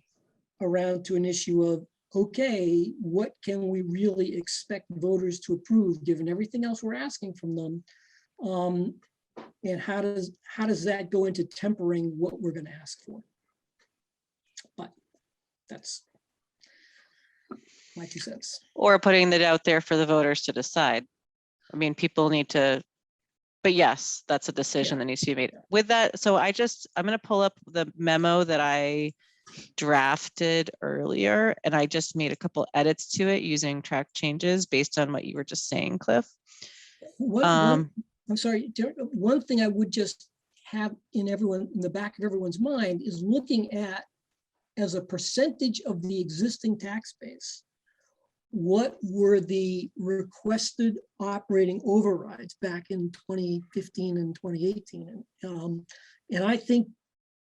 around to an issue of, okay, what can we really expect voters to approve given everything else we're asking from them? And how does that go into tempering what we're going to ask for? But that's my 2 cents. Or putting it out there for the voters to decide. I mean, people need to, but yes, that's a decision that needs to be made. With that, so I'm going to pull up the memo that I drafted earlier, and I just made a couple edits to it using track changes based on what you were just saying, Cliff. I'm sorry, one thing I would just have in the back of everyone's mind is looking at, as a percentage of the existing tax base, what were the requested operating overrides back in 2015 and 2018? And I think,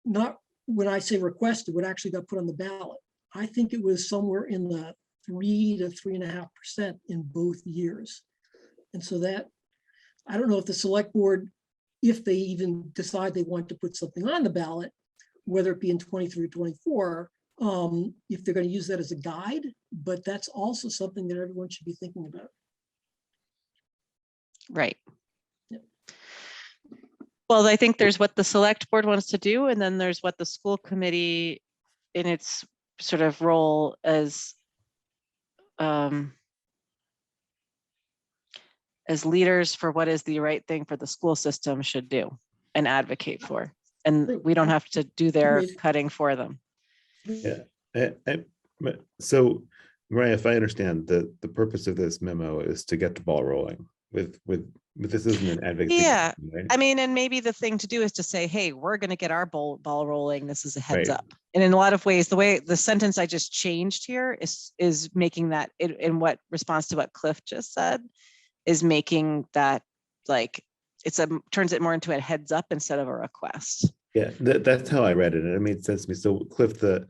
not when I say requested, what actually got put on the ballot, I think it was somewhere in the 3 to 3.5% in both years. And so that, I don't know if the select board, if they even decide they want to put something on the ballot, whether it be in 23 or 24, if they're going to use that as a guide, but that's also something that everyone should be thinking about. Right. Yep. Well, I think there's what the select board wants to do, and then there's what the school committee in its sort of role as leaders for what is the right thing for the school system should do and advocate for. And we don't have to do their cutting for them. Yeah. So, Mariah, if I understand, the purpose of this memo is to get the ball rolling with this isn't an advocacy. Yeah. Right? I mean, and maybe the thing to do is to say, hey, we're going to get our ball rolling. This is a heads Right. up. And in a lot of ways, the way the sentence I just changed here is making that in what response to what Cliff just said, is making that like turns it more into a heads up instead of a request. Yeah, that's how I read it, and it made sense to me. So, Cliff, the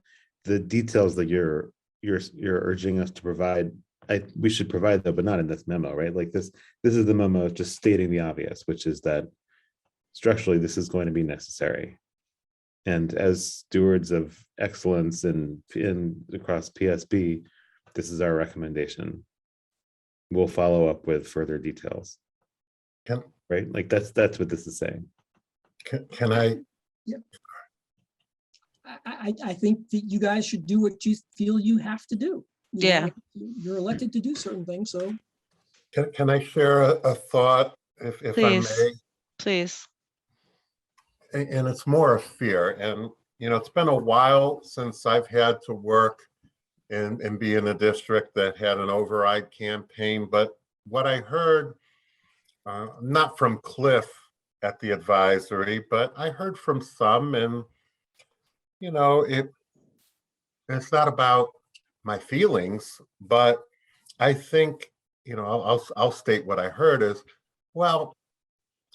details that you're urging us to provide, we should provide them, but not in this memo, right? Like this is the memo just stating the obvious, which is that structurally this is going to be necessary, and as stewards of excellence in across PSB, this is our recommendation. We'll follow up with further details. Right? Like that's what this is saying. Can I? Yeah. I think that you guys should do what you feel you have to do. You're elected to do certain things, so. Can I share a thought, if I may? Please. And it's more of fear. And, it's been a while since I've had to work and be in a district that had an override campaign. But what I heard, not from Cliff at the advisory, but I heard from some, and, it's not about my feelings, but I think, I'll state what I heard is, well,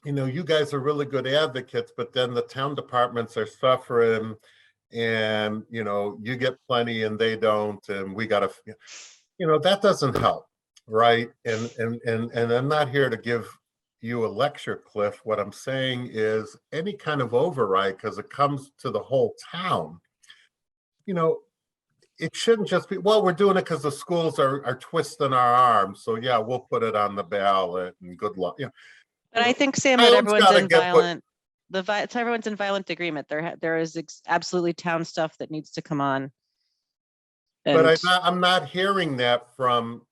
you guys are really good advocates, but then the town departments are suffering, and you get plenty and they don't, and we gotta, that doesn't help, right? And I'm not here to give you a lecture, Cliff. What I'm saying is any kind of override, because it comes to the whole town, it shouldn't just be, well, we're doing it because the schools are twisting our arms. So yeah, we'll put it on the ballot and good luck. But I think, Sam, that Town's everyone's gotta in get put- violent, everyone's in violent agreement. There is absolutely town stuff that needs to come on. But And I'm not hearing that from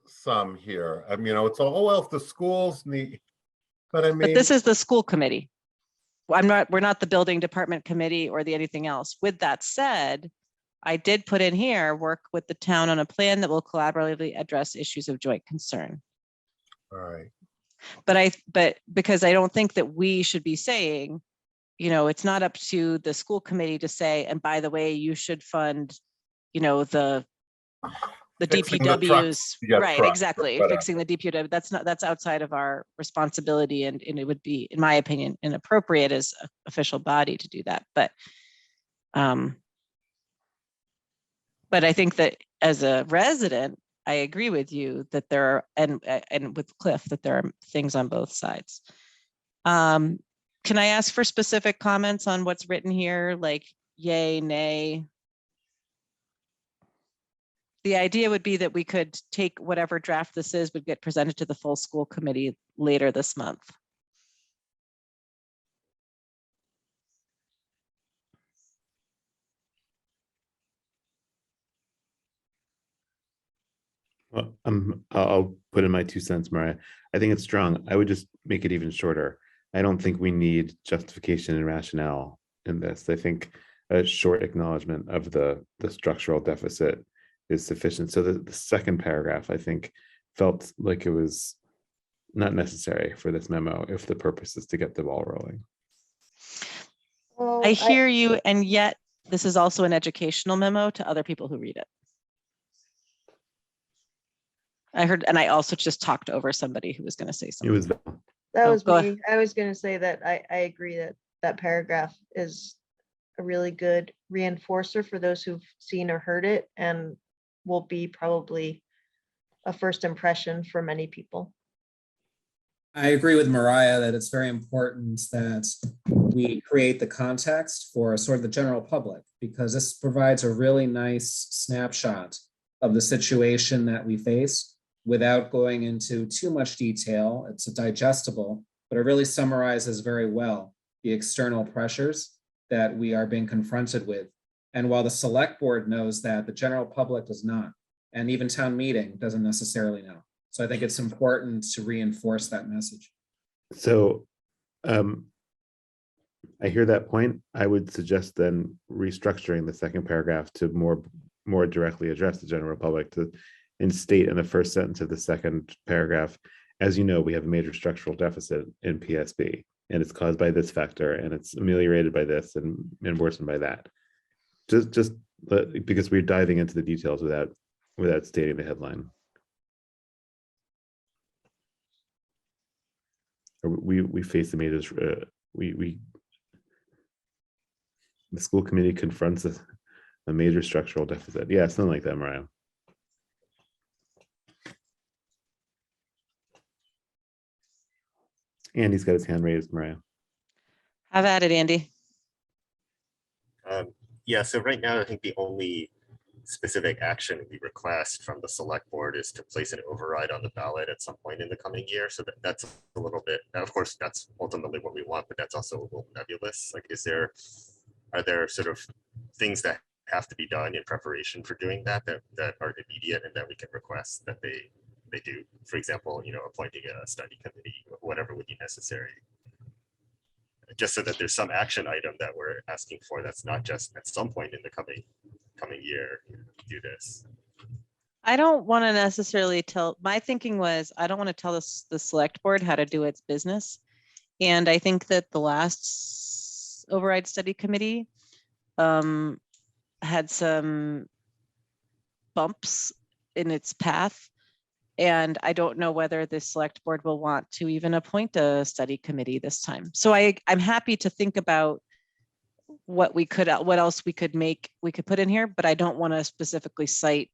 some here. I mean, it's all, oh, well, if the schools need, but I but mean, this is the school committee. We're not the building department committee or the anything else. With that said, I did put in here, work with the town on a plan that will collaboratively address issues of joint concern. all right. But because I don't think that we should be saying, it's not up to the school committee to say, and by the way, you should fund, the Fixing the DPWs, trucks, yeah, right, trucks, exactly, whatever. fixing the DPW. That's outside of our responsibility, and it would be, in my opinion, inappropriate as an official body to do that. But I think that as a resident, I agree with you that there are, and with Cliff, that there are things on both sides. Can I ask for specific comments on what's written here, like yay, nay? The idea would be that we could take whatever draft this is, would get presented to the full school committee later this month. Well, I'll put in my 2 cents, Mariah. I think it's strong. I would just make it even shorter. I don't think we need justification and rationale in this. I think a short acknowledgement of the structural deficit is sufficient. So the second paragraph, I think, felt like it was not necessary for this memo if the purpose is to get the ball rolling. Well, I hear you, and yet this is also an educational memo to other people who read it. I heard, and I also just talked over somebody who was going to say It something. was That Oh, was go me. I was going to say that I agree that that paragraph is a really good reinforcer for those who've seen or heard it, and will be probably a first impression for many people. I agree with Mariah that it's very important that we create the context for sort of the general public, because this provides a really nice snapshot of the situation that we face without going into too much detail. It's digestible, but it really summarizes very well the external pressures that we are being confronted with. And while the select board knows that, the general public does not, and even town meeting doesn't necessarily know. So I think it's important to reinforce that message. So I hear that point. I would suggest then restructuring the second paragraph to more directly address the general public, and state in the first sentence of the second paragraph, as you know, we have a major structural deficit in PSB, and it's caused by this factor, and it's ameliorated by this and worsened by that. Just because we're diving into the details without stating the headline. We face the major, the school committee confronts a major structural deficit. Yeah, something like that, Mariah. Andy's got his hand raised, Mariah. Have at it, Andy. Yeah, so right now, I think the only specific action we request from the select board is to place an override on the ballot at some point in the coming year. So that's a little bit, of course, that's ultimately what we want, but that's also a little nebulous. Like, are there sort of things that have to be done in preparation for doing that are immediate and that we can request that they do? For example, appointing a study committee, whatever would be necessary. Just so that there's some action item that we're asking for that's not just at some point in the coming year do this. I don't want to necessarily my thinking was, I don't want to tell the select board how to do its business. And I think that the last override study committee had some bumps in its path. And I don't know whether the select board will want to even appoint a study committee this time. So I'm happy to think about what else we could put in here, but I don't want to specifically cite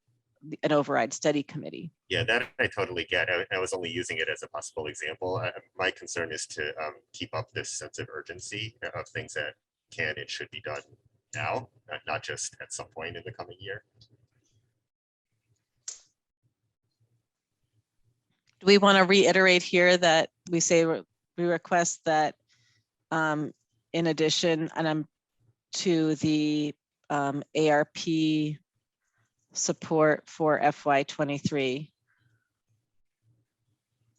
an override study committee. Yeah, that I totally get. I was only using it as a possible example. My concern is to keep up this sense of urgency of things that can and should be done now, not just at some point in the coming year. Do we want to reiterate here that we say we request that in addition to the ARP support for FY23,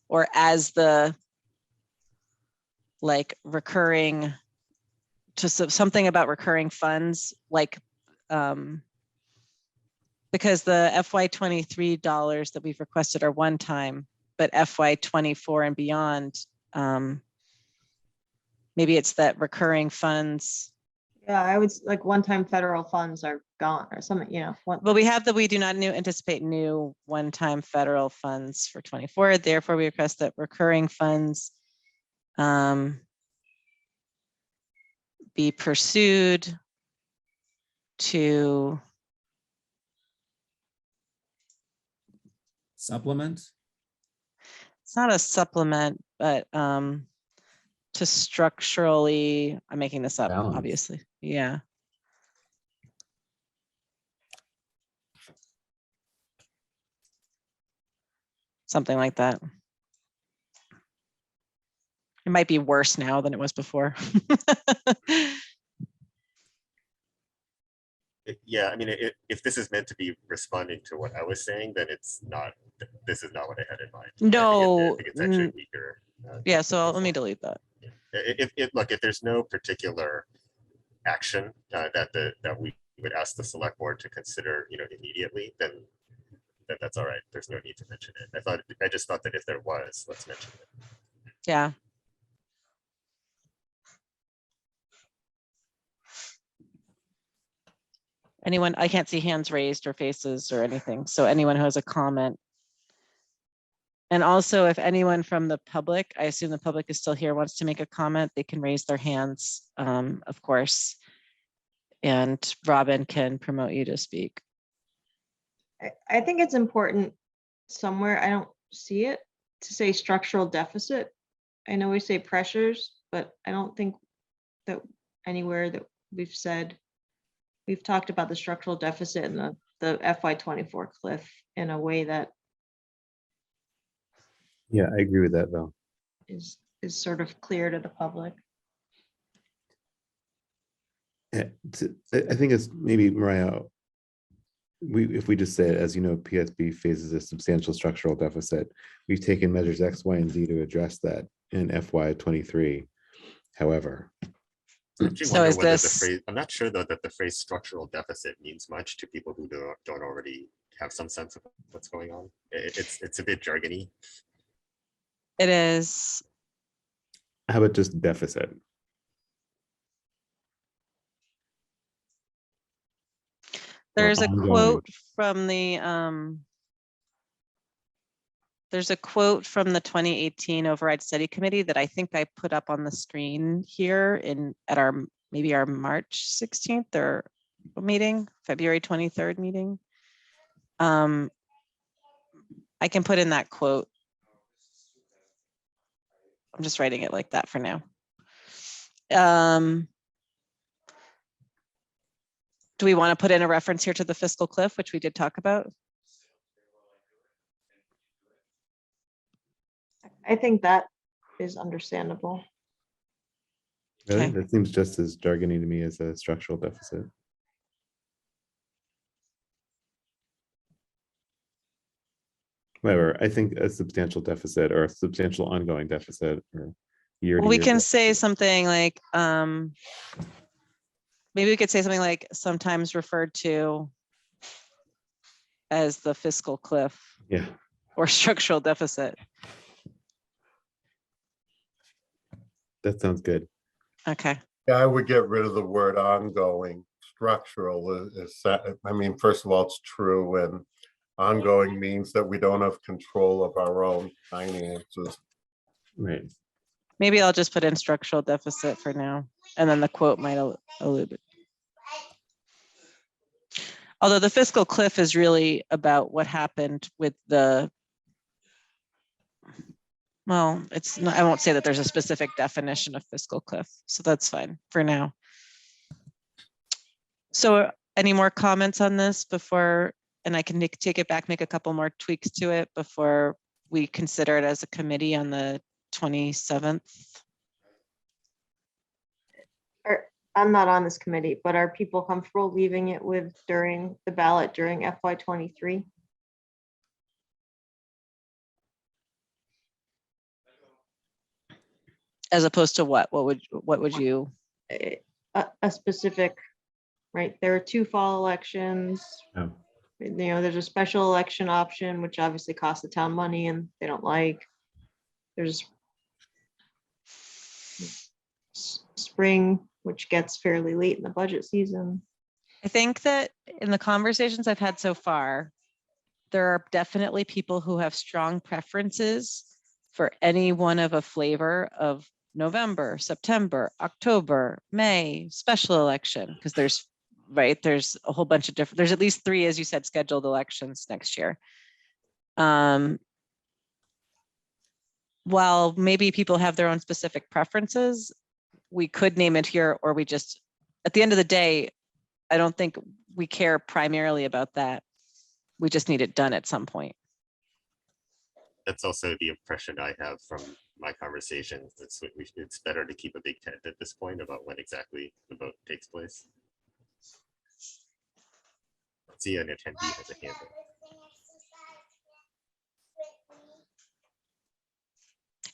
or as the like recurring, to something about recurring funds, like because the FY23 dollars that we've requested are one time, but FY24 and beyond, maybe it's that recurring funds. Yeah, I would like one-time federal funds are gone or something, you know. Well, we have that we do not anticipate new one-time federal funds for 24. Therefore, we request that recurring funds be pursued to Supplement. it's not a supplement, but to structurally, I'm making this up, Balance. obviously. Yeah. Something like that. It might be worse now than it was before. Yeah, I mean, if this is meant to be responding to what I was saying, then it's not. This is not what I had in mind. No. I think it's actually weaker. Yeah, so let me delete that. If there's no particular action that we would ask the select board to consider, immediately, then that's all right. There's no need to mention it. I just thought that if there was, let's mention it. Yeah. Anyone, I can't see hands raised or faces or anything. So anyone who has a comment. And also if anyone from the public, I assume the public is still here, wants to make a comment, they can raise their hands, of course. And Robin can promote you to speak. I think it's important somewhere, I don't see it, to say structural deficit. I know we say pressures, but I don't think that anywhere that we've said, we've talked about the structural deficit and the FY24 cliff in a way that Yeah, I agree with that though. is sort of clear to the public. I think it's maybe, Mariah, if we just say it, as you know, PSB faces a substantial structural deficit. We've taken measures X, Y, and Z to address that in FY23. However, So is this, I'm not sure though that the phrase structural deficit means much to people who don't already have some sense of what's going on. It's a bit jargony. it is, how about just deficit? there's a ongoing. quote from the, there's a quote from the 2018 Override Study Committee that I think I put up on the screen here at maybe our March 16th or meeting, February 23rd meeting. I can put in that quote. I'm just writing it like that for now. Do we want to put in a reference here to the fiscal cliff, which we did talk about? I think that is understandable. Really? Okay. That seems just as jargony to me as a structural deficit. However, I think a substantial deficit or a substantial ongoing deficit or year to Well, we year can deficit. say something like, maybe we could say something like sometimes referred to as the fiscal cliff. Yeah. Or structural deficit. That sounds good. Okay. Yeah, I would get rid of the word ongoing. Structural I mean, first of all, it's true, and ongoing means that we don't have control of our own finances. Right. Maybe I'll just put in structural deficit for now, and then the quote might allude it. Although the fiscal cliff is really about what happened with the, well, it's not, I won't say that there's a specific definition of fiscal cliff, so that's fine for now. So any more comments on this before, and I can take it back, make a couple more tweaks to it before we consider it as a committee on the 27th? I'm not on this committee, but are people comfortable leaving it with during the ballot during FY23? As opposed to what? What would you? A specific, right? There are 2 fall elections. Yeah. You know, there's a special election option, which obviously costs the town money and they don't like. There's spring, which gets fairly late in the budget season. I think that in the conversations I've had so far, there are definitely people who have strong preferences for any one of a flavor of November, September, October, May, special election, because there's a whole bunch of different, there's at least 3, as you said, scheduled elections next year. While maybe people have their own specific preferences, we could name it here, or we just, at the end of the day, I don't think we care primarily about that. We just need it done at some point. That's also the impression I have from my conversations. It's better to keep a big tent at this point about when exactly the vote takes place. Let's see an attendee has a hand up.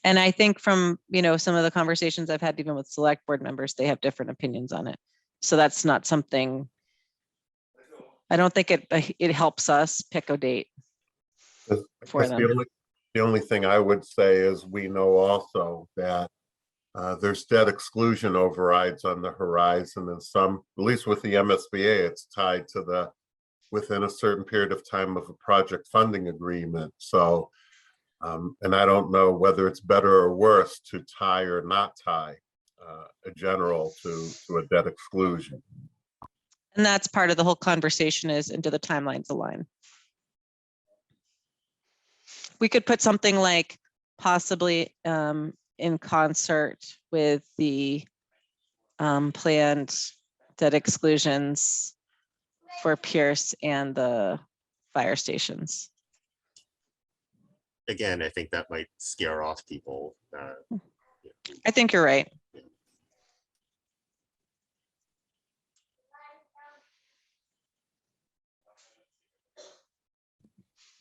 And I think from, some of the conversations I've had even with select board members, they have different opinions on it. So that's not something, I don't think it helps us pick a date for them. The only thing I would say is we know also that there's debt exclusion overrides on the horizon, and some, at least with the MSBA, it's tied to within a certain period of time of a project funding agreement. So, and I don't know whether it's better or worse to tie or not tie a general to a debt exclusion. And that's part of the whole conversation is, and do the timelines align? We could put something like possibly in concert with the planned debt exclusions for Pierce and the fire stations. Again, I think that might scare off people. I think you're right.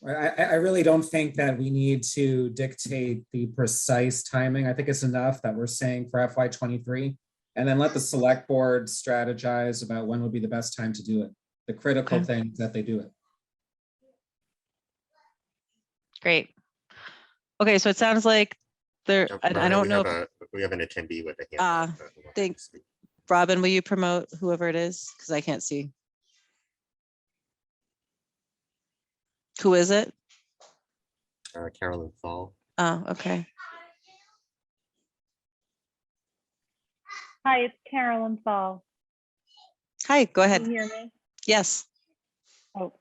I really don't think that we need to dictate the precise timing. I think it's enough that we're saying for FY23, and then let the select board strategize about when would be the best time to do it. The critical thing is that they do it. Great. Okay, so it sounds like there, I don't know. We have an attendee with a hand. Thanks. Robin, will you promote whoever it is? Because I can't see. Who is it? Carolyn Fall. Oh, okay. Hi, it's Carolyn Fall. Hi, go ahead. Can you hear me? Yes. Oh,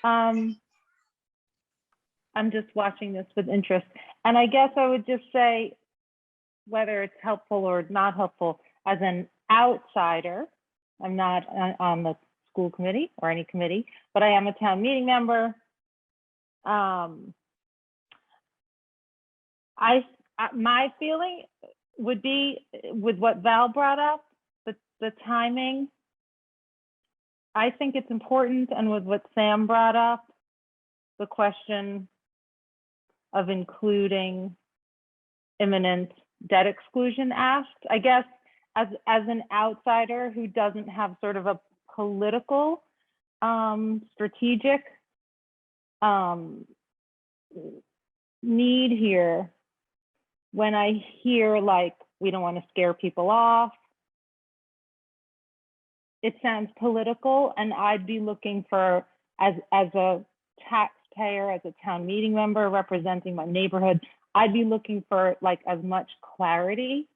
I'm just watching this with interest. And I guess I would just say, whether it's helpful or not helpful, as an outsider, I'm not on the school committee or any committee, but I am a town meeting member. My feeling would be with what Val brought up, the timing. I think it's important, and with what Sam brought up, the question of including imminent debt exclusion asked. I guess as an outsider who doesn't have sort of a political, strategic need here, when I hear like we don't want to scare people off, it sounds political, and I'd be looking for, as a taxpayer, as a town meeting member representing my neighborhood, I'd be looking for like as much clarity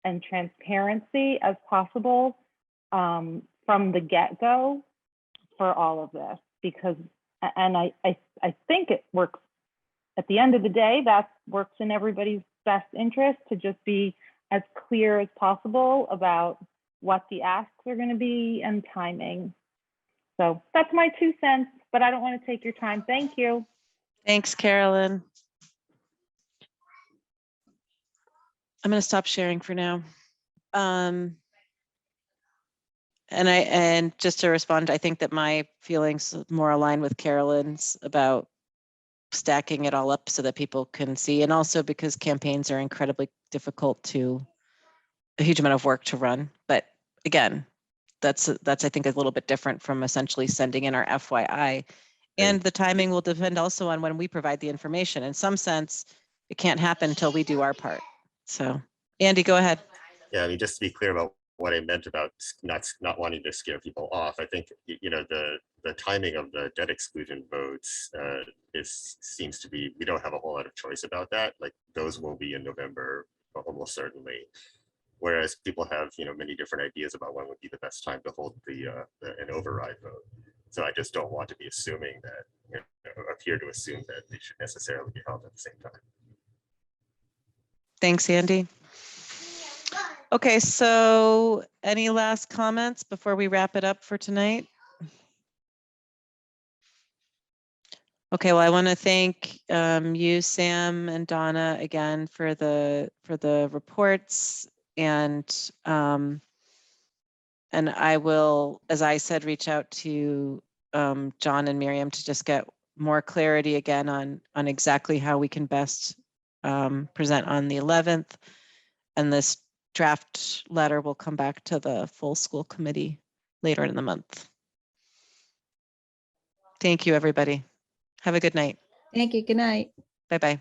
and transparency as possible from the get-go for all of this, because, and I think it works. At the end of the day, that works in everybody's best interest to just be as clear as possible about what the asks are going to be and timing. So that's my 2 cents, but I don't want to take your time. Thank you. Thanks, Carolyn. I'm going to stop sharing for now. And just to respond, I think that my feelings more align with Carolyn's about stacking it all up so that people can see, and also because campaigns are incredibly difficult a huge amount of work to run. But again, that's I think a little bit different from essentially sending in our FYI. And the timing will depend also on when we provide the information. In some sense, it can't happen until we do our part. So Andy, go ahead. Yeah, I mean, just to be clear about what I meant about not wanting to scare people off, I think, you know, the timing of the debt exclusion votes seems to be, we don't have a whole lot of choice about that. Like those will be in November, almost certainly. Whereas people have, you know, many different ideas about when would be the best time to hold an override vote. So I just don't want to be assuming that, you know, appear to assume that they should necessarily be held at the same time. Thanks, Andy. Okay, so any last comments before we wrap it up for tonight? Okay, well, I want to thank you, Sam and Donna, again for the reports, and I will, as I said, reach out to John and Miriam to just get more clarity again on exactly how we can best present on the 11th, and this draft letter will come back to the full school committee later in the month. Thank you, everybody. Have a good night. Thank you. Good night. Bye-bye.